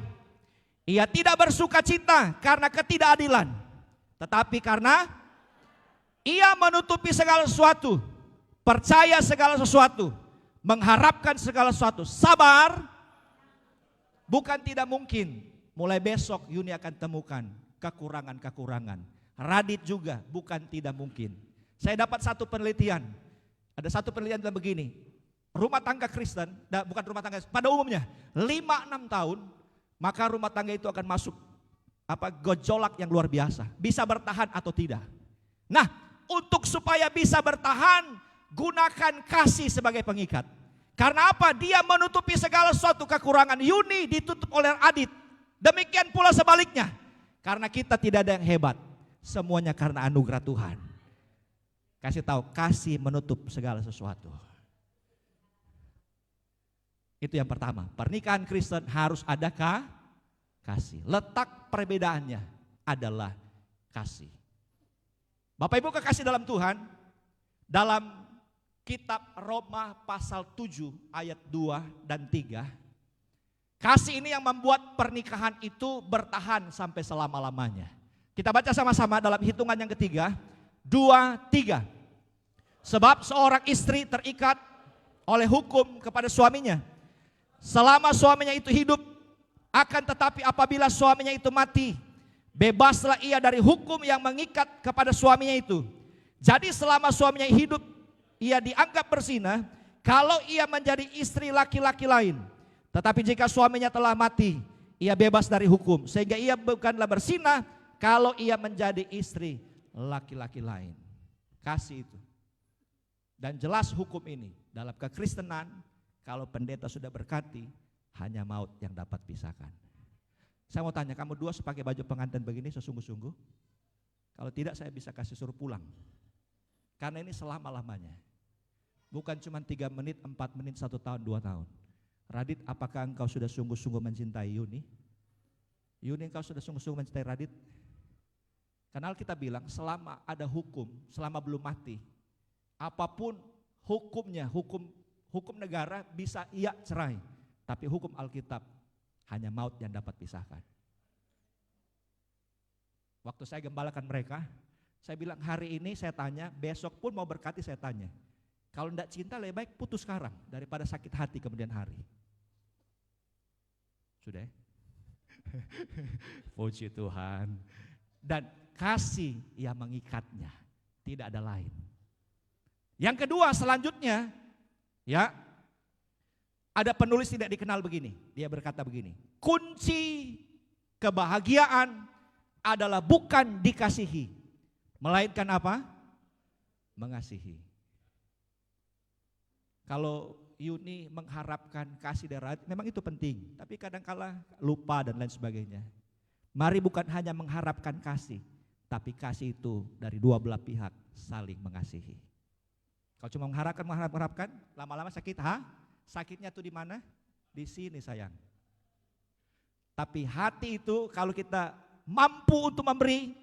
Ia tidak bersuka cita karena ketidakadilan, tetapi karena ia menutupi segala sesuatu, percaya segala sesuatu, mengharapkan segala sesuatu, sabar. Bukan tidak mungkin, mulai besok Yuni akan temukan kekurangan-kekurangan. Radit juga bukan tidak mungkin. Saya dapat satu penelitian. Ada satu penelitian bilang begini. Rumah tangga Kristen, bukan rumah tangga, pada umumnya 5-6 tahun, maka rumah tangga itu akan masuk gejolak yang luar biasa. Bisa bertahan atau tidak. Nah, untuk supaya bisa bertahan, gunakan kasih sebagai pengikat. Karena apa? Dia menutupi segala sesuatu kekurangan. Yuni ditutup oleh Adit. Demikian pula sebaliknya. Karena kita tidak ada yang hebat. Semuanya karena anugerah Tuhan. Kasih tahu, kasih menutup segala sesuatu. Itu yang pertama. Pernikahan Kristen harus ada kasih. Letak perbedaannya adalah kasih. Bapak Ibu kekasih dalam Tuhan, dalam kitab Roma pasal 7 ayat 2 dan 3, kasih ini yang membuat pernikahan itu bertahan sampai selama-lamanya. Kita baca sama-sama dalam hitungan yang ketiga, 2, 3. Sebab seorang istri terikat oleh hukum kepada suaminya selama suaminya itu hidup, akan tetapi apabila suaminya itu mati, bebaslah ia dari hukum yang mengikat kepada suaminya itu. Jadi selama suaminya hidup, ia dianggap berzina kalau ia menjadi istri laki-laki lain. Tetapi jika suaminya telah mati, ia bebas dari hukum, sehingga ia bukanlah berzina kalau ia menjadi istri laki-laki lain. Kasih itu. Dan jelas hukum ini dalam kekristenan, kalau pendeta sudah berkati, hanya maut yang dapat pisahkan. Saya mau tanya, kamu dua pakai baju pengantin begini sesungguh-sungguh? Kalau tidak, saya bisa kasih suruh pulang. Karena ini selama-lamanya. Bukan cuma 3 menit, 4 menit, 1 tahun, 2 tahun. Radit, apakah engkau sudah sungguh-sungguh mencintai Yuni? Yuni, engkau sudah sungguh-sungguh mencintai Radit? Karena kita bilang, selama ada hukum, selama belum mati, apapun hukumnya, hukum negara bisa iya cerai. Tapi hukum Alkitab, hanya maut yang dapat pisahkan. Waktu saya gembalakan mereka, saya bilang hari ini saya tanya, besok pun mau berkati saya tanya. Kalau tidak cinta lebih baik putus sekarang daripada sakit hati kemudian hari. Sudah? Puji Tuhan. Dan kasih yang mengikatnya, tidak ada lain. Yang kedua selanjutnya, ya, ada penulis tidak dikenal begini. Dia berkata begini, kunci kebahagiaan adalah bukan dikasihi, melainkan apa? Mengasihi. Kalau Yuni mengharapkan kasih dari Radit, memang itu penting. Tapi kadang-kala lupa dan lain sebagainya. Mari bukan hanya mengharapkan kasih, tapi kasih itu dari dua belah pihak saling mengasihi. Kalau cuma mengharapkan, lama-lama sakit, sakitnya tuh di mana? Di sini sayang. Tapi hati itu kalau kita mampu untuk memberi,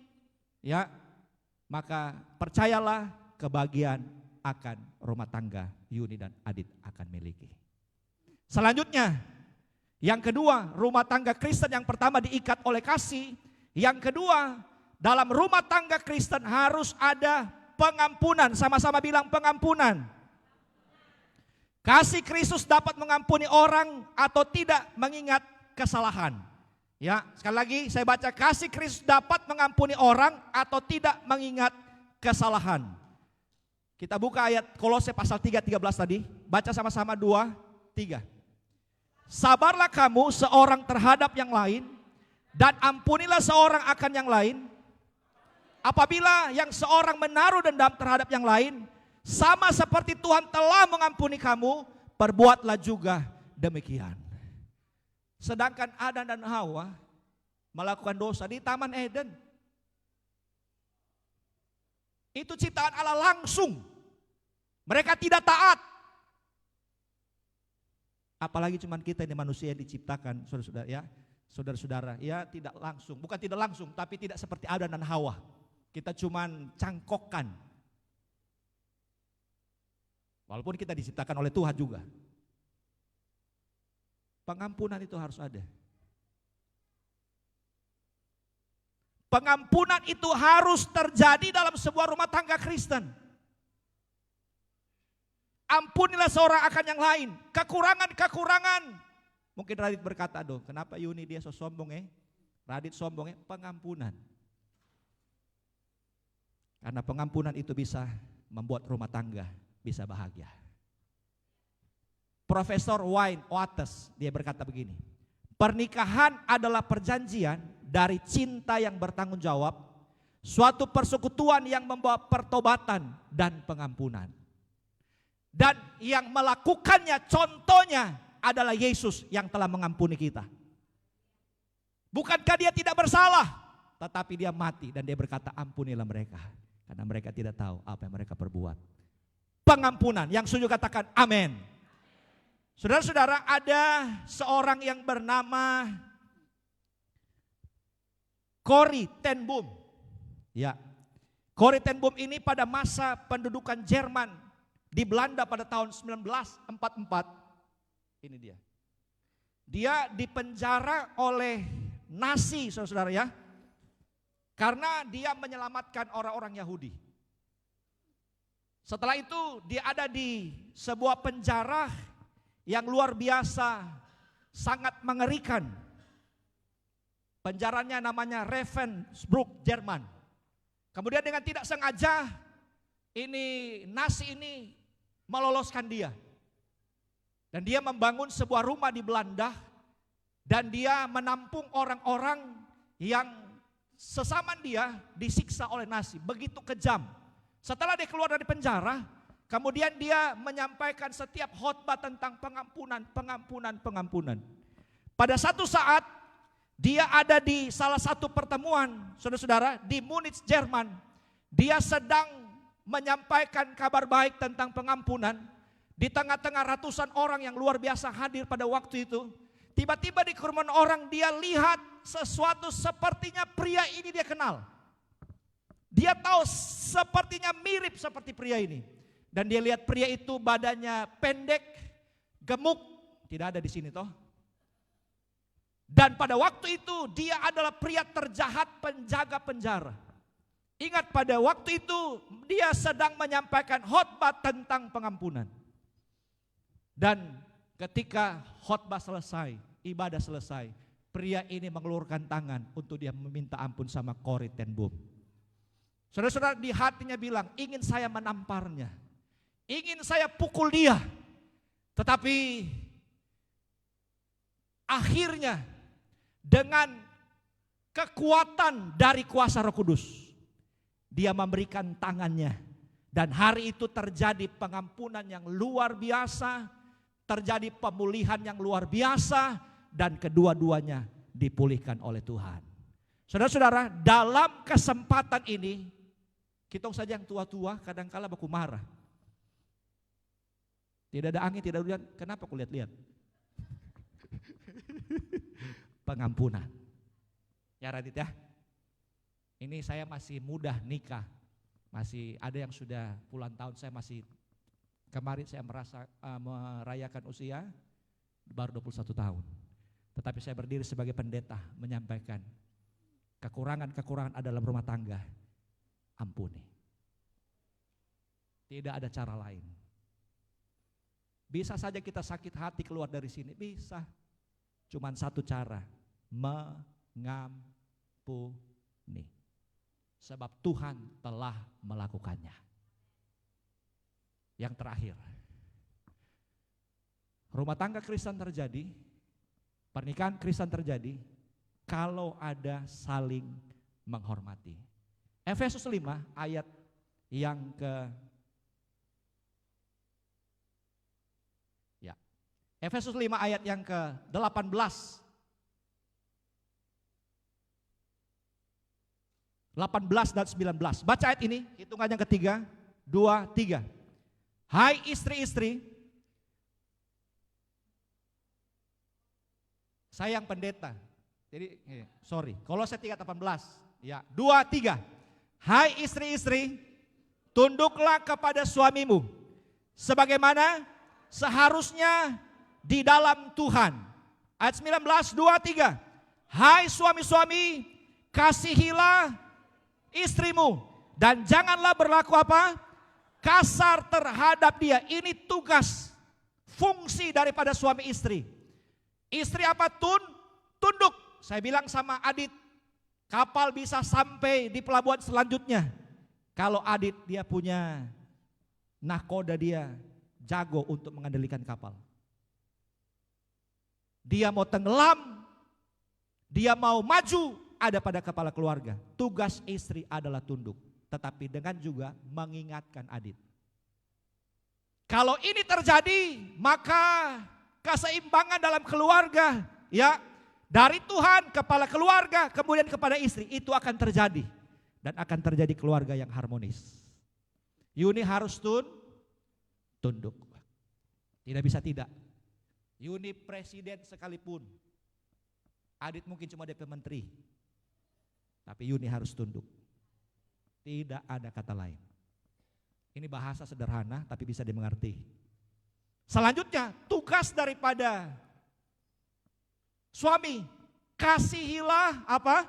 ya, maka percayalah kebahagiaan akan rumah tangga Yuni dan Adit akan miliki. Selanjutnya, yang kedua, rumah tangga Kristen yang pertama diikat oleh kasih. Yang kedua, dalam rumah tangga Kristen harus ada pengampunan. Sama-sama bilang pengampunan. Kasih Kristus dapat mengampuni orang atau tidak mengingat kesalahan. Ya, sekali lagi saya baca, kasih Kristus dapat mengampuni orang atau tidak mengingat kesalahan. Kita buka ayat Kolose pasal 3:13 tadi. Baca sama-sama 2, 3. Sabarlah kamu seorang terhadap yang lain dan ampunilah seorang akan yang lain. Apabila yang seorang menaruh dendam terhadap yang lain, sama seperti Tuhan telah mengampuni kamu, perbuatlah juga demikian. Sedangkan Adam dan Hawa melakukan dosa di Taman Eden. Itu ciptaan Allah langsung. Mereka tidak taat. Apalagi cuman kita ini manusia yang diciptakan, saudara-saudara, ya, saudara-saudara, ya tidak langsung, bukan tidak langsung, tapi tidak seperti Adam dan Hawa. Kita cuman cangkokkan. Walaupun kita diciptakan oleh Tuhan juga. Pengampunan itu harus ada. Pengampunan itu harus terjadi dalam sebuah rumah tangga Kristen. Ampunilah seorang akan yang lain. Kekurangan-kekurangan. Mungkin Radit berkata, aduh kenapa Yuni dia so sombong Radit sombong pengampunan. Karena pengampunan itu bisa membuat rumah tangga bisa bahagia. Profesor Wayne Oates dia berkata begini, pernikahan adalah perjanjian dari cinta yang bertanggung jawab, suatu persekutuan yang membawa pertobatan dan pengampunan. Dan yang melakukannya contohnya adalah Yesus yang telah mengampuni kita. Bukankah dia tidak bersalah? Tetapi dia mati dan dia berkata ampunilah mereka. Karena mereka tidak tahu apa yang mereka perbuat. Pengampunan, yang setuju katakan amin. Saudara-saudara, ada seorang yang bernama Corrie ten Boom. Ya, Corrie ten Boom ini pada masa pendudukan Jerman di Belanda pada tahun 1944, ini dia. Dia dipenjara oleh Nazi, saudara-saudara ya. Karena dia menyelamatkan orang-orang Yahudi. Setelah itu dia ada di sebuah penjara yang luar biasa, sangat mengerikan. Penjaranya namanya Ravensbrück, Jerman. Kemudian dengan tidak sengaja, ini Nazi ini meloloskan dia. Dan dia membangun sebuah rumah di Belanda. Dan dia menampung orang-orang yang sesama dia disiksa oleh Nazi. Begitu kejam. Setelah dia keluar dari penjara, Kemudian dia menyampaikan setiap khotbah tentang pengampunan. Pada satu saat dia ada di salah satu pertemuan, saudara-saudara, di Munich, Jerman. Dia sedang menyampaikan kabar baik tentang pengampunan. Di tengah-tengah ratusan orang yang luar biasa hadir pada waktu itu. Tiba-tiba di kerumunan orang dia lihat sesuatu sepertinya pria ini dia kenal. Dia tahu sepertinya mirip seperti pria ini. Dan dia lihat pria itu badannya pendek, gemuk. Tidak ada di sini toh. Dan pada waktu itu dia adalah pria terjahat penjaga penjara. Ingat pada waktu itu dia sedang menyampaikan khotbah tentang pengampunan. Dan ketika khotbah selesai, ibadah selesai, pria ini mengelurkan tangan untuk dia meminta ampun sama Corrie ten Boom. Saudara-saudara, di hatinya bilang, ingin saya menamparnya, ingin saya pukul dia. Tetapi akhirnya dengan kekuatan dari kuasa Roh Kudus, dia memberikan tangannya. Dan hari itu terjadi pengampunan yang luar biasa, terjadi pemulihan yang luar biasa, dan kedua-duanya dipulihkan oleh Tuhan. Saudara-saudara, dalam kesempatan ini, kita saja yang tua-tua kadang-kala baku marah. Tidak ada angin, tidak ada hujan, kenapa aku lihat-lihat? Pengampunan. Ya Radit ya, ini saya masih muda nikah, masih ada yang sudah puluhan tahun, saya masih kemarin saya merayakan usia baru 21 tahun. Tetapi saya berdiri sebagai pendeta menyampaikan kekurangan-kekurangan ada dalam rumah tangga, ampuni. Tidak ada cara lain. Bisa saja kita sakit hati keluar dari sini, bisa. Cuman satu cara, mengampuni. Sebab Tuhan telah melakukannya. Yang terakhir, rumah tangga Kristen terjadi, pernikahan Kristen terjadi kalau ada saling menghormati. Efesus 5 ayat yang Efesus 5 ayat yang ke-18. 18 dan 19. Baca ayat ini, hitungan yang ketiga, 2, 3. Hai istri-istri, saya yang pendeta. Jadi, Kolose 3:18. Ya, 2, 3. Hai istri-istri, tunduklah kepada suamimu sebagaimana seharusnya di dalam Tuhan. Ayat 19, 2, 3. Hai suami-suami, kasihilah istrimu dan janganlah berlaku apa? Kasar terhadap dia. Ini tugas, fungsi daripada suami istri. Istri apa? Tunduk. Saya bilang sama Adit, kapal bisa sampai di pelabuhan selanjutnya kalau Adit dia punya nahkoda, dia jago untuk mengendalikan kapal. Dia mau tenggelam, dia mau maju, ada pada kepala keluarga. Tugas istri adalah tunduk, tetapi dengan juga mengingatkan Adit. Kalau ini terjadi, maka keseimbangan dalam keluarga, ya, dari Tuhan kepala keluarga, kemudian kepada istri, itu akan terjadi. Dan akan terjadi keluarga yang harmonis. Yuni harus tunduk. Tidak bisa tidak. Yuni presiden sekalipun, Adit mungkin cuma DP menteri, tapi Yuni harus tunduk. Tidak ada kata lain. Ini bahasa sederhana tapi bisa dimengerti. Selanjutnya, tugas daripada suami, kasihilah apa?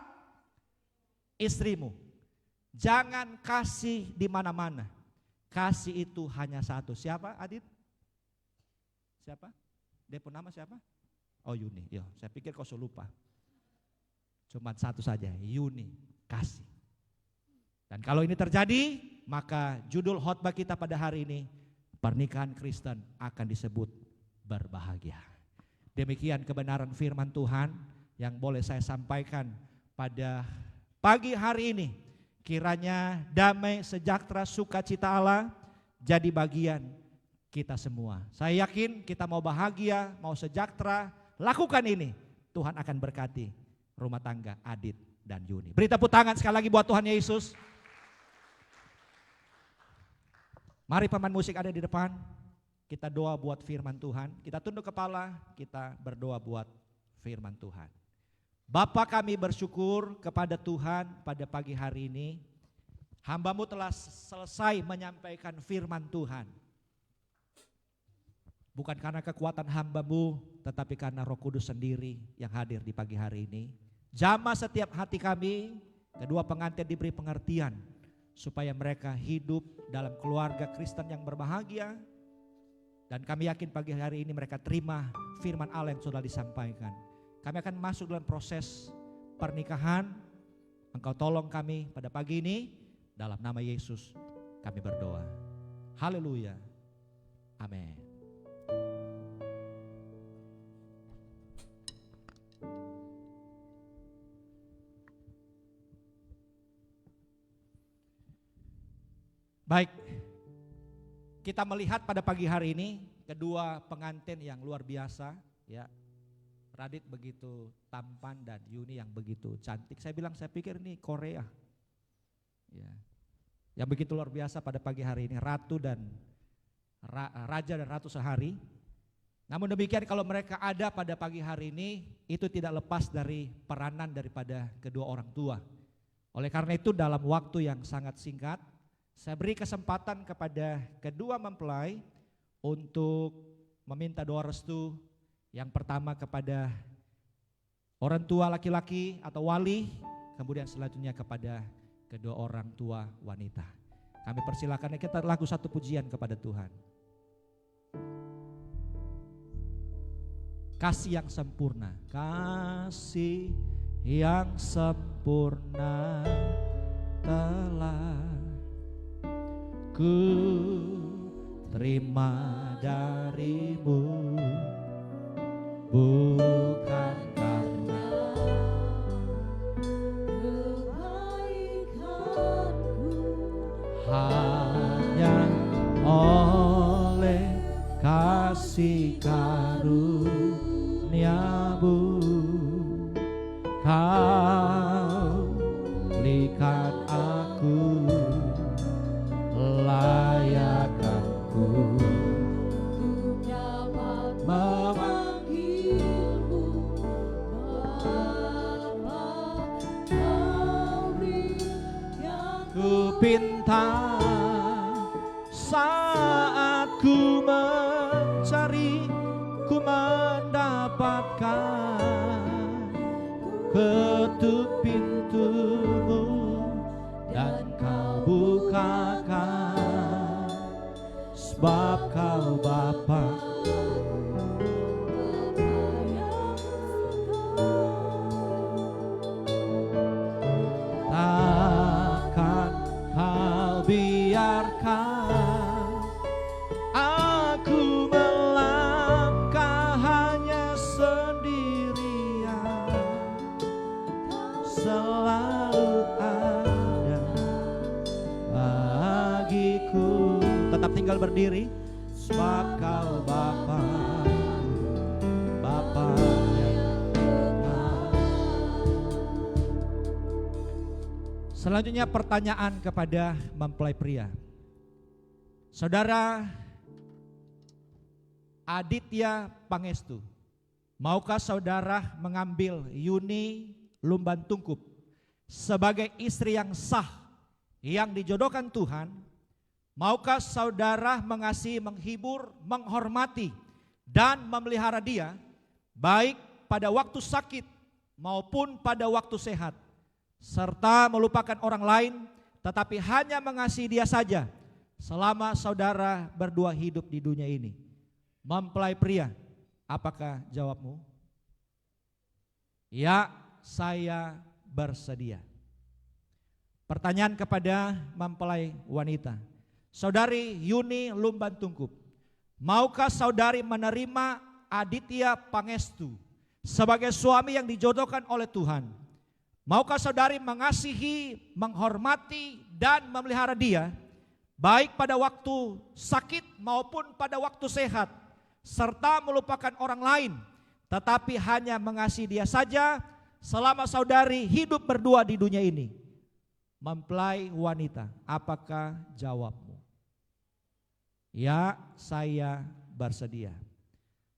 Istrimu. Jangan kasih di mana-mana. Kasih itu hanya satu. Siapa Adit? Siapa? Dia pun nama siapa? Oh Yuni. Yo, saya pikir kau lupa. Cuma satu saja, Yuni, kasih. Dan kalau ini terjadi, maka judul khotbah kita pada hari ini, pernikahan Kristen akan disebut berbahagia. Demikian kebenaran firman Tuhan yang boleh saya sampaikan pada pagi hari ini. Kiranya damai, sejahtera, sukacita Allah jadi bagian kita semua. Saya yakin kita mau bahagia, mau sejahtera, lakukan ini. Tuhan akan berkati rumah tangga Adit dan Yuni. Beri tepuk tangan sekali lagi buat Tuhan Yesus. Mari pemain musik ada di depan. Kita doa buat firman Tuhan. Kita tunduk kepala, kita berdoa buat firman Tuhan. Bapa, kami bersyukur kepada Tuhan pada pagi hari ini. Hamba-Mu telah selesai menyampaikan firman Tuhan. Bukan karena kekuatan hamba-Mu, tetapi karena Roh Kudus sendiri yang hadir di pagi hari ini. Jamah setiap hati kami, kedua pengantin diberi pengertian, supaya mereka hidup dalam keluarga Kristen yang berbahagia. Dan kami yakin pagi hari ini mereka terima firman Allah yang sudah disampaikan. Kami akan masuk dalam proses pernikahan. Engkau tolong kami pada pagi ini. Dalam nama Yesus kami berdoa. Haleluya. Amin. Baik. Kita melihat pada pagi hari ini kedua pengantin yang luar biasa, ya. Radit begitu tampan dan Yuni yang begitu cantik. Saya pikir ini Korea. Ya. Yang begitu luar biasa pada pagi hari ini, ratu dan raja dan ratu sehari. Namun demikian kalau mereka ada pada pagi hari ini, itu tidak lepas dari peranan daripada kedua orang tua. Oleh karena itu dalam waktu yang sangat singkat, saya beri kesempatan kepada kedua mempelai untuk meminta doa restu. Yang pertama kepada orang tua laki-laki atau wali, kemudian selanjutnya kepada kedua orang tua wanita. Kami persilakan kita lagu satu pujian kepada Tuhan. Kasih yang sempurna, kasih yang sempurna telah ku terima darimu, bukan karena kebaikanku, hanya oleh kasih karuniamu. Kau berikan aku layakanku dapat memanggilmu Bapa, Kau yang ku pinta saat ku mencari, ku mendapatkan ketuk pintumu dan Kau bukakan, sebab Kau Bapa takkan Kau biarkan aku melangkah hanya sendirian. Selalu ada bagiku. Tetap tinggal berdiri, sebab Kau Bapa, Bapa yang benar. Selanjutnya pertanyaan kepada mempelai pria. Saudara Aditya Pangestu, maukah saudara mengambil Yuni Lumban Tungkup sebagai istri yang sah yang dijodohkan Tuhan? Maukah saudara mengasihi, menghibur, menghormati dan memelihara dia baik pada waktu sakit maupun pada waktu sehat, serta melupakan orang lain tetapi hanya mengasihi dia saja selama saudara berdua hidup di dunia ini? Mempelai pria, apakah jawabmu? Ya, saya bersedia. Pertanyaan kepada mempelai wanita. Saudari Yuni Lumban Tungkup, maukah saudari menerima Aditya Pangestu sebagai suami yang dijodohkan oleh Tuhan? Maukah saudari mengasihi, menghormati dan memelihara dia baik pada waktu sakit maupun pada waktu sehat, serta melupakan orang lain, tetapi hanya mengasihi dia saja selama saudari hidup berdua di dunia ini. Mempelai wanita, apakah jawabmu? Ya, saya bersedia.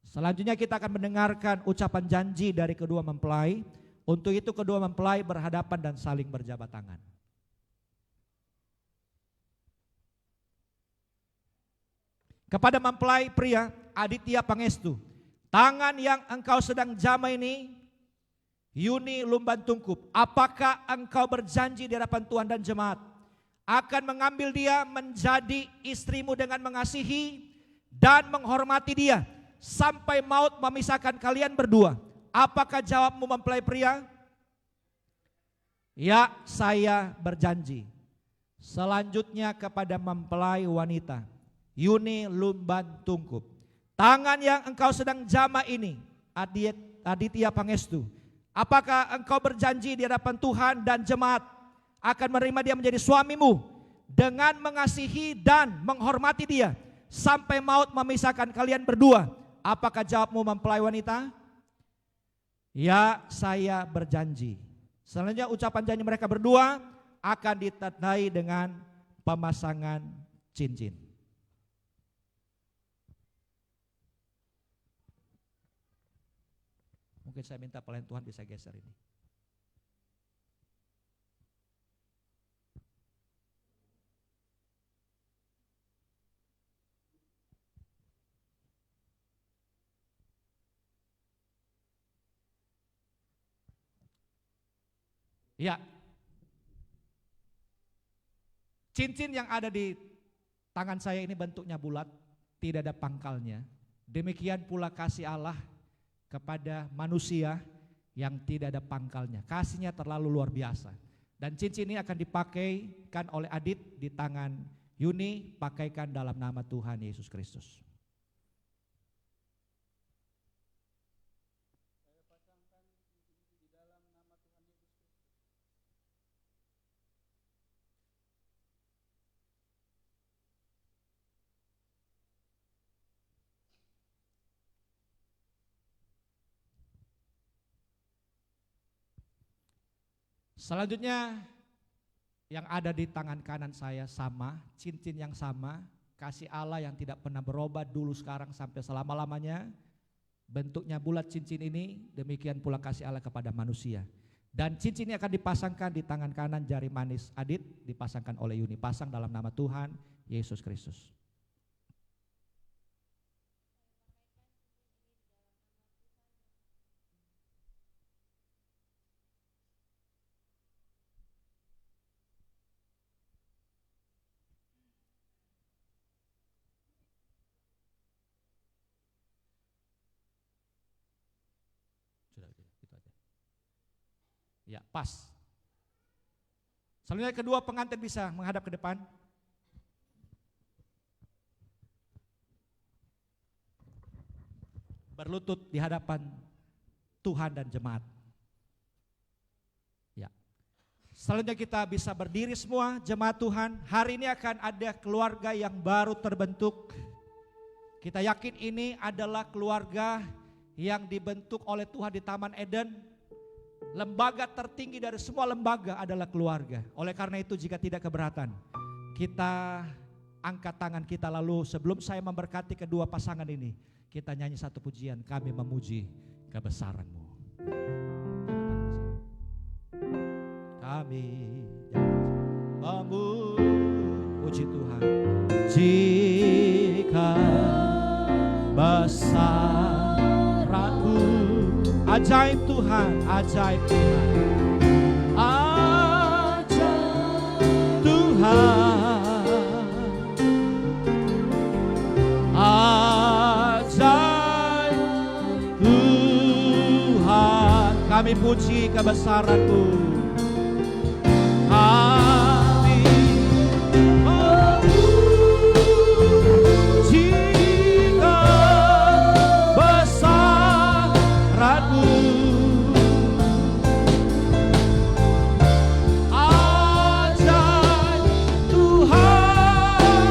Selanjutnya kita akan mendengarkan ucapan janji dari kedua mempelai. Untuk itu kedua mempelai berhadapan dan saling berjabat tangan. Kepada mempelai pria Aditya Pangestu, tangan yang engkau sedang jama ini, Yuni Lumban Tungkup, apakah engkau berjanji di hadapan Tuhan dan jemaat akan mengambil dia menjadi istrimu dengan mengasihi dan menghormati dia sampai maut memisahkan kalian berdua? Apakah jawabmu mempelai pria? Ya, saya berjanji. Selanjutnya kepada mempelai wanita Yuni Lumban Tungkup, tangan yang engkau sedang jama ini Aditya Pangestu, apakah engkau berjanji di hadapan Tuhan dan jemaat akan menerima dia menjadi suamimu dengan mengasihi dan menghormati dia sampai maut memisahkan kalian berdua? Apakah jawabmu mempelai wanita? Ya, saya berjanji. Selanjutnya ucapan janji mereka berdua akan ditandai dengan pemasangan cincin. Mungkin saya minta pelayan Tuhan bisa geser ini. Ya, cincin yang ada di tangan saya ini bentuknya bulat, tidak ada pangkalnya. Demikian pula kasih Allah kepada manusia yang tidak ada pangkalnya. Kasihnya terlalu luar biasa. Dan cincin ini akan dipakaikan oleh Adit di tangan Yuni, pakaikan dalam nama Tuhan Yesus Kristus. Selanjutnya yang ada di tangan kanan saya sama, cincin yang sama, kasih Allah yang tidak pernah berubah dulu sekarang sampai selama-lamanya. Bentuknya bulat cincin ini, demikian pula kasih Allah kepada manusia. Dan cincin ini akan dipasangkan di tangan kanan jari manis Adit, dipasangkan oleh Yuni, pasang dalam nama Tuhan Yesus Kristus. Ya, pas. Selanjutnya kedua pengantin bisa menghadap ke depan. Berlutut di hadapan Tuhan dan jemaat. Ya. Selanjutnya kita bisa berdiri semua jemaat Tuhan. Hari ini akan ada keluarga yang baru terbentuk. Kita yakin ini adalah keluarga yang dibentuk oleh Tuhan di Taman Eden. Lembaga tertinggi dari semua lembaga adalah keluarga. Oleh karena itu jika tidak keberatan, kita angkat tangan kita lalu sebelum saya memberkati kedua pasangan ini, kita nyanyi satu pujian, kami memuji kebesaran-Mu. Kami memuji Tuhan. Jika besar-Mu, ajaib Tuhan, ajaib Tuhan, ajaib Tuhan, ajaib Tuhan. Kami puji kebesaran-Mu. Kami memuji kebesaran-Mu. Ajaib Tuhan,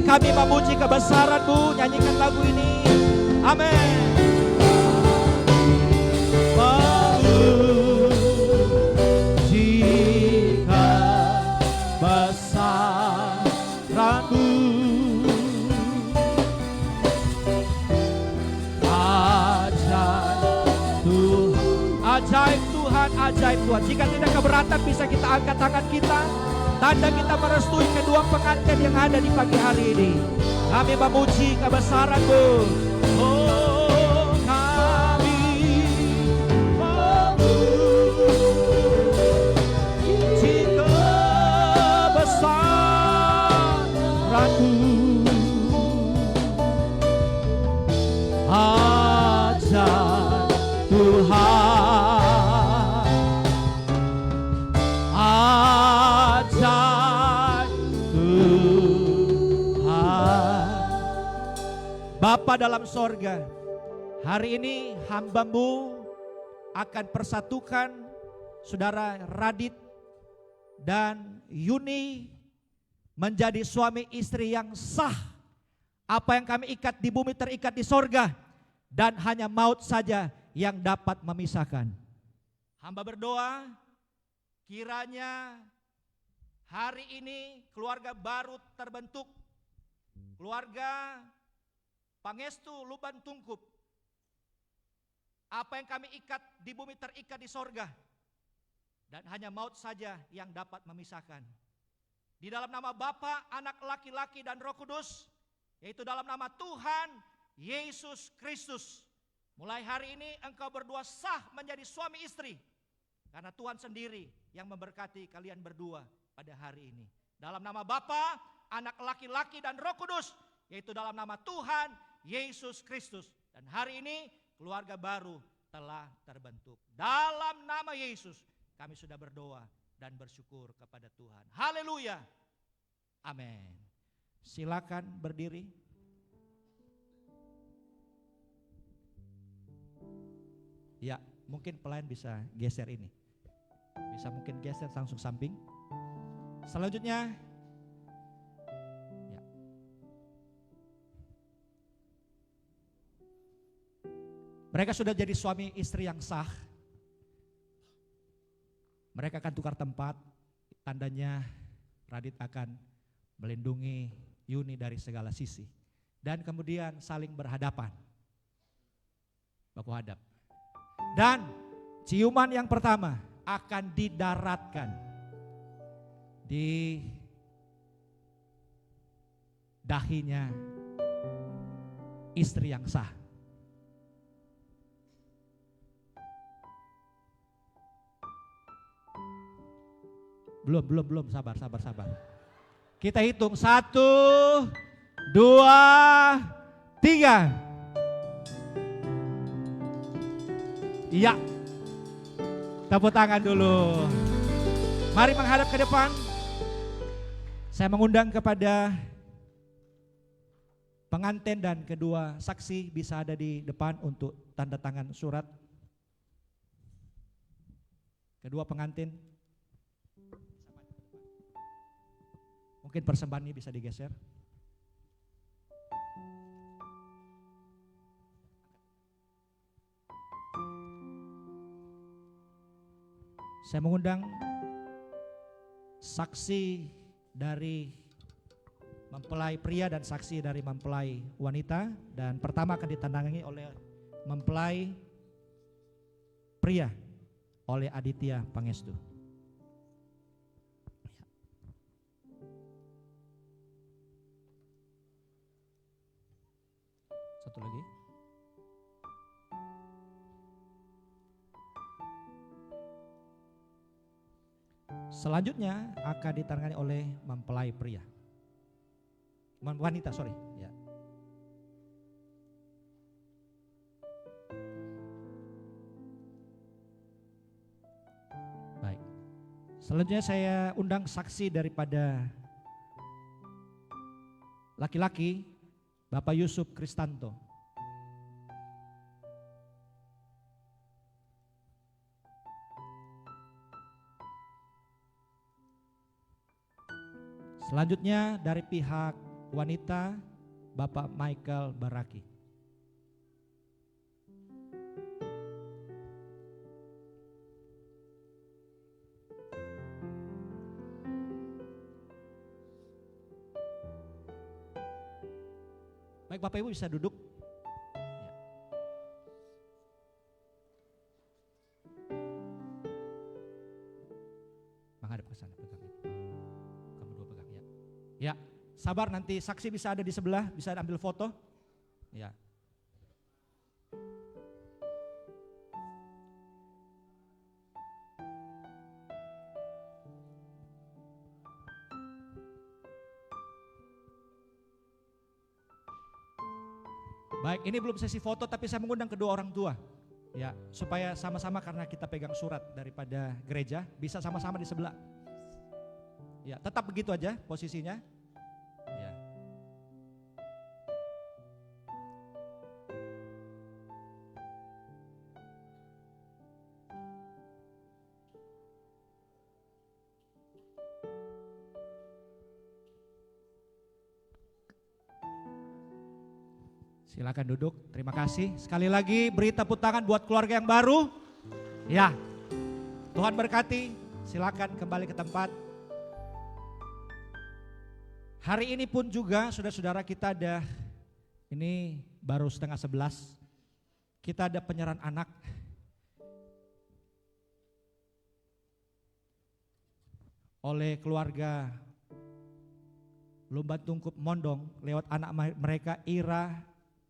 kami memuji kebesaran-Mu. Nyanyikan lagu ini. Amin. Memuji kebesaran-Mu. Ajaib Tuhan, ajaib Tuhan. Jika tidak keberatan bisa kita angkat tangan kita. Tanda kita merestui kedua pengantin yang ada di pagi hari ini. Kami memuji kebesaran-Mu. Oh, kami memuji kebesaran-Mu. Ajaib Tuhan. Bapa dalam sorga, hari ini hamba-Mu akan persatukan saudara Radit dan Yuni menjadi suami istri yang sah. Apa yang kami ikat di bumi terikat di sorga, dan hanya maut saja yang dapat memisahkan. Hamba berdoa, kiranya hari ini keluarga baru terbentuk, keluarga Pangestu Luban Tungkup. Apa yang kami ikat di bumi terikat di sorga, dan hanya maut saja yang dapat memisahkan. Di dalam nama Bapa, Anak laki-laki dan Roh Kudus, yaitu dalam nama Tuhan Yesus Kristus, mulai hari ini engkau berdua sah menjadi suami istri, karena Tuhan sendiri yang memberkati kalian berdua pada hari ini. Dalam nama Bapa, Anak laki-laki dan Roh Kudus, yaitu dalam nama Tuhan Yesus Kristus. Dan hari ini keluarga baru telah terbentuk. Dalam nama Yesus kami sudah berdoa dan bersyukur kepada Tuhan. Haleluya. Amin. Silakan berdiri. Ya, mungkin pelayan bisa geser ini. Bisa mungkin geser langsung samping. Selanjutnya, ya. Mereka sudah jadi suami istri yang sah. Mereka akan tukar tempat. Tandanya Radit akan melindungi Yuni dari segala sisi. Dan kemudian saling berhadapan. Baku hadap. Dan ciuman yang pertama akan didaratkan di dahinya istri yang sah. Belum, sabar. Kita hitung 1, 2, 3. Iya. Tepuk tangan dulu. Mari menghadap ke depan. Saya mengundang kepada pengantin dan kedua saksi bisa ada di depan untuk tanda tangan surat. Kedua pengantin. Mungkin persembahan ini bisa digeser. Saya mengundang saksi dari mempelai pria dan saksi dari mempelai wanita. Dan pertama akan ditandangani oleh mempelai pria, oleh Aditya Pangestu. Satu lagi. Selanjutnya akan ditangani oleh mempelai pria. Wanita, sorry. Ya. Baik. Selanjutnya saya undang saksi daripada laki-laki, Bapak Yusuf Kristanto. Selanjutnya dari pihak wanita Bapak Michael Baraki. Baik, Bapak Ibu bisa duduk. Ya. Menghadap ke sana, pegang ini. Kamu dua pegang ya. Ya, sabar, nanti saksi bisa ada di sebelah, bisa ambil foto. Ya. Baik, ini belum sesi foto tapi saya mengundang kedua orang tua. Ya, supaya sama-sama karena kita pegang surat daripada gereja, bisa sama-sama di sebelah. Ya, tetap begitu aja posisinya. Ya. Silakan duduk, terima kasih. Sekali lagi beri tepuk tangan buat keluarga yang baru. Ya, Tuhan berkati, silakan kembali ke tempat. Hari ini pun juga saudara-saudara kita ada, ini baru 10:30, kita ada penyerahan anak. Oleh keluarga Lumban Tungkup Mondong lewat anak mereka Ira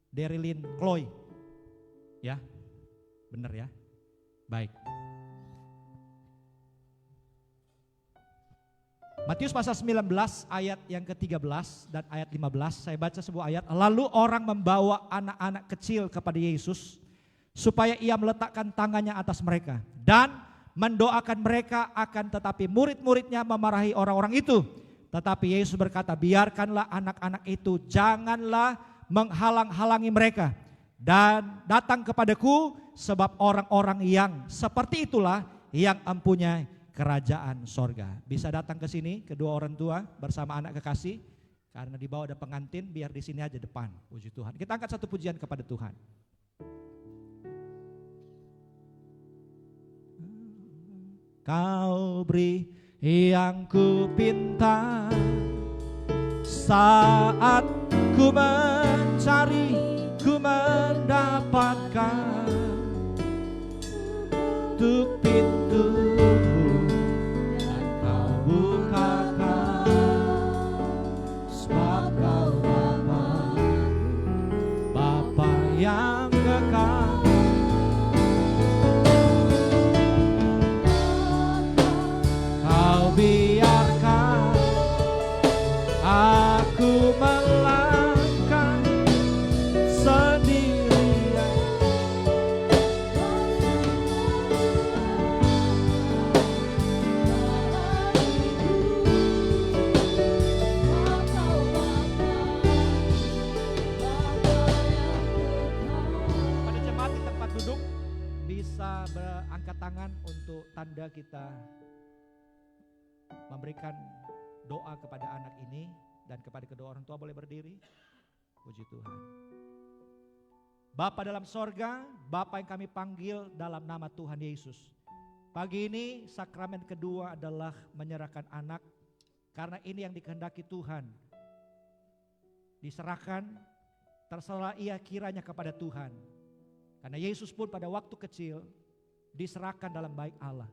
Derilyn Chloe. Ya, benar ya. Baik. Matius pasal 19 ayat yang ke-13 dan ayat 15, saya baca sebuah ayat. Lalu orang membawa anak-anak kecil kepada Yesus supaya ia meletakkan tangannya atas mereka dan mendoakan mereka, akan tetapi murid-muridnya memarahi orang-orang itu. Tetapi Yesus berkata, biarkanlah anak-anak itu, janganlah menghalang-halangi mereka, dan datang kepadaku, sebab orang-orang yang seperti itulah yang mempunyai kerajaan sorga. Bisa datang ke sini kedua orang tua bersama anak kekasih, karena di bawah ada pengantin, biar di sini aja depan. Puji Tuhan. Kita angkat satu pujian kepada Tuhan. Kau beri yang ku pinta saat ku mencari, ku mendapatkan untuk pintumu dan kau bukakan, sebab kau Bapa yang kekal. Kau biarkan aku melangkah sendirian. Pada jemaat di tempat duduk bisa berangkat tangan untuk tanda kita memberikan doa kepada anak ini, dan kepada kedua orang tua boleh berdiri. Puji Tuhan. Bapa dalam sorga, Bapa yang kami panggil dalam nama Tuhan Yesus. Pagi ini sakramen kedua adalah menyerahkan anak, karena ini yang dikehendaki Tuhan. Diserahkan, terserah ia kiranya kepada Tuhan. Karena Yesus pun pada waktu kecil diserahkan dalam baik Allah.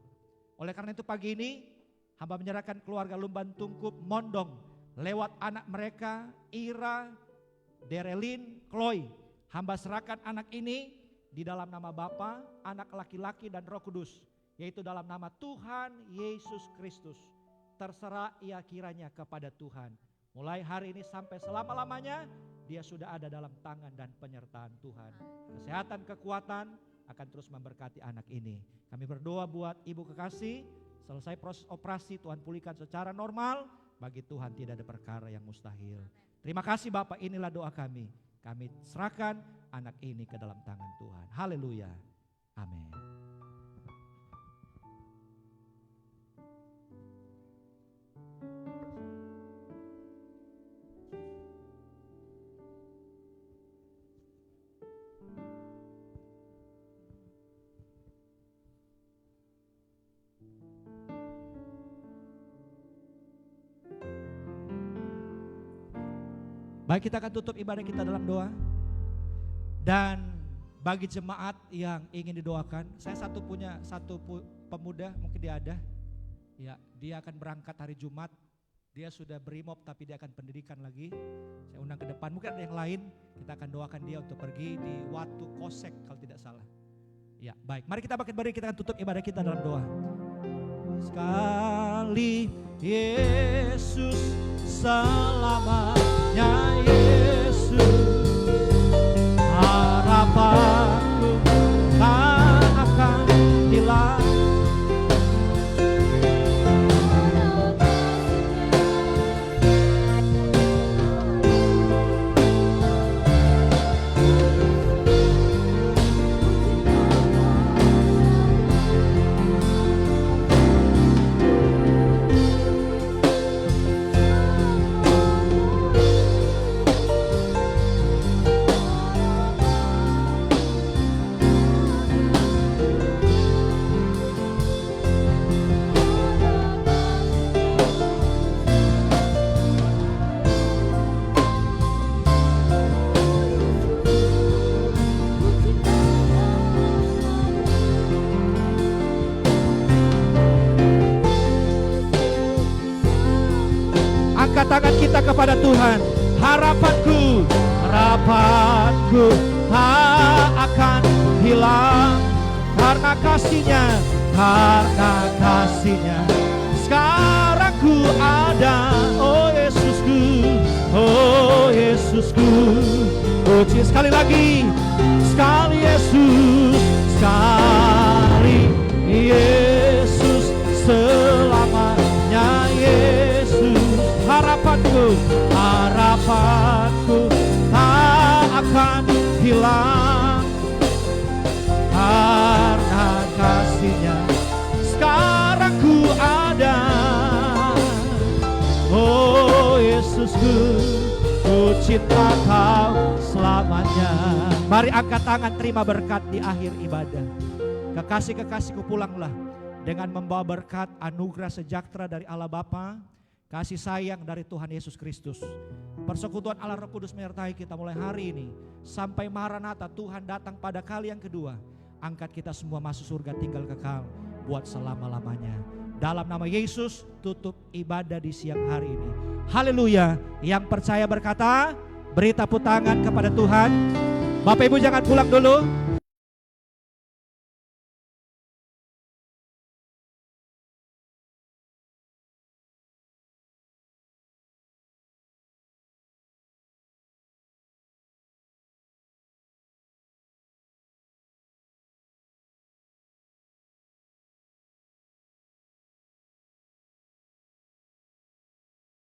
Oleh karena itu pagi ini hamba menyerahkan keluarga Lumban Tungkup Mondong lewat anak mereka Ira Derilyn Chloe. Hamba serahkan anak ini di dalam nama Bapa, Anak laki-laki dan Roh Kudus, yaitu dalam nama Tuhan Yesus Kristus. Terserah ia kiranya kepada Tuhan. Mulai hari ini sampai selama-lamanya dia sudah ada dalam tangan dan penyertaan Tuhan. Kesehatan, kekuatan akan terus memberkati anak ini. Kami berdoa buat ibu kekasih, selesai proses operasi Tuhan pulihkan secara normal. Bagi Tuhan tidak ada perkara yang mustahil. Terima kasih Bapak, inilah doa kami. Kami serahkan anak ini ke dalam tangan Tuhan. Haleluya. Amin. Baik, kita akan tutup ibadah kita dalam doa. Dan bagi jemaat yang ingin didoakan, saya punya satu pemuda, mungkin dia ada. Ya, dia akan berangkat hari Jumat. Dia sudah berimob tapi dia akan pendidikan lagi. Saya undang ke depan, mungkin ada yang lain. Kita akan doakan dia untuk pergi di Watu Kosek kalau tidak salah. Ya, baik. Mari kita bangkit berdiri, kita akan tutup ibadah kita dalam doa. Sekali Yesus, selamanya Yesus, harapanku tak akan hilang. Angkat tangan kita kepada Tuhan. Harapanku tak akan hilang karena kasih-Nya, sekarang ku ada. Oh Yesusku, puji sekali lagi, sekali Yesus, selamanya Yesus. Harapanku tak akan hilang karena kasih-Nya, sekarang ku ada. Oh Yesusku, ku cinta Kau selamanya. Mari angkat tangan, terima berkat di akhir ibadah. Kekasih-kekasihku, pulanglah dengan membawa berkat anugerah sejahtera dari Allah Bapa, kasih sayang dari Tuhan Yesus Kristus, persekutuan Allah Roh Kudus menyertai kita mulai hari ini sampai Maranatha, Tuhan datang pada kali yang kedua. Angkat kita semua masuk surga tinggal kekal buat selama-lamanya. Dalam nama Yesus tutup ibadah di siang hari ini. Haleluya. Yang percaya berkata, beri tepuk tangan kepada Tuhan. Bapak Ibu jangan pulang dulu.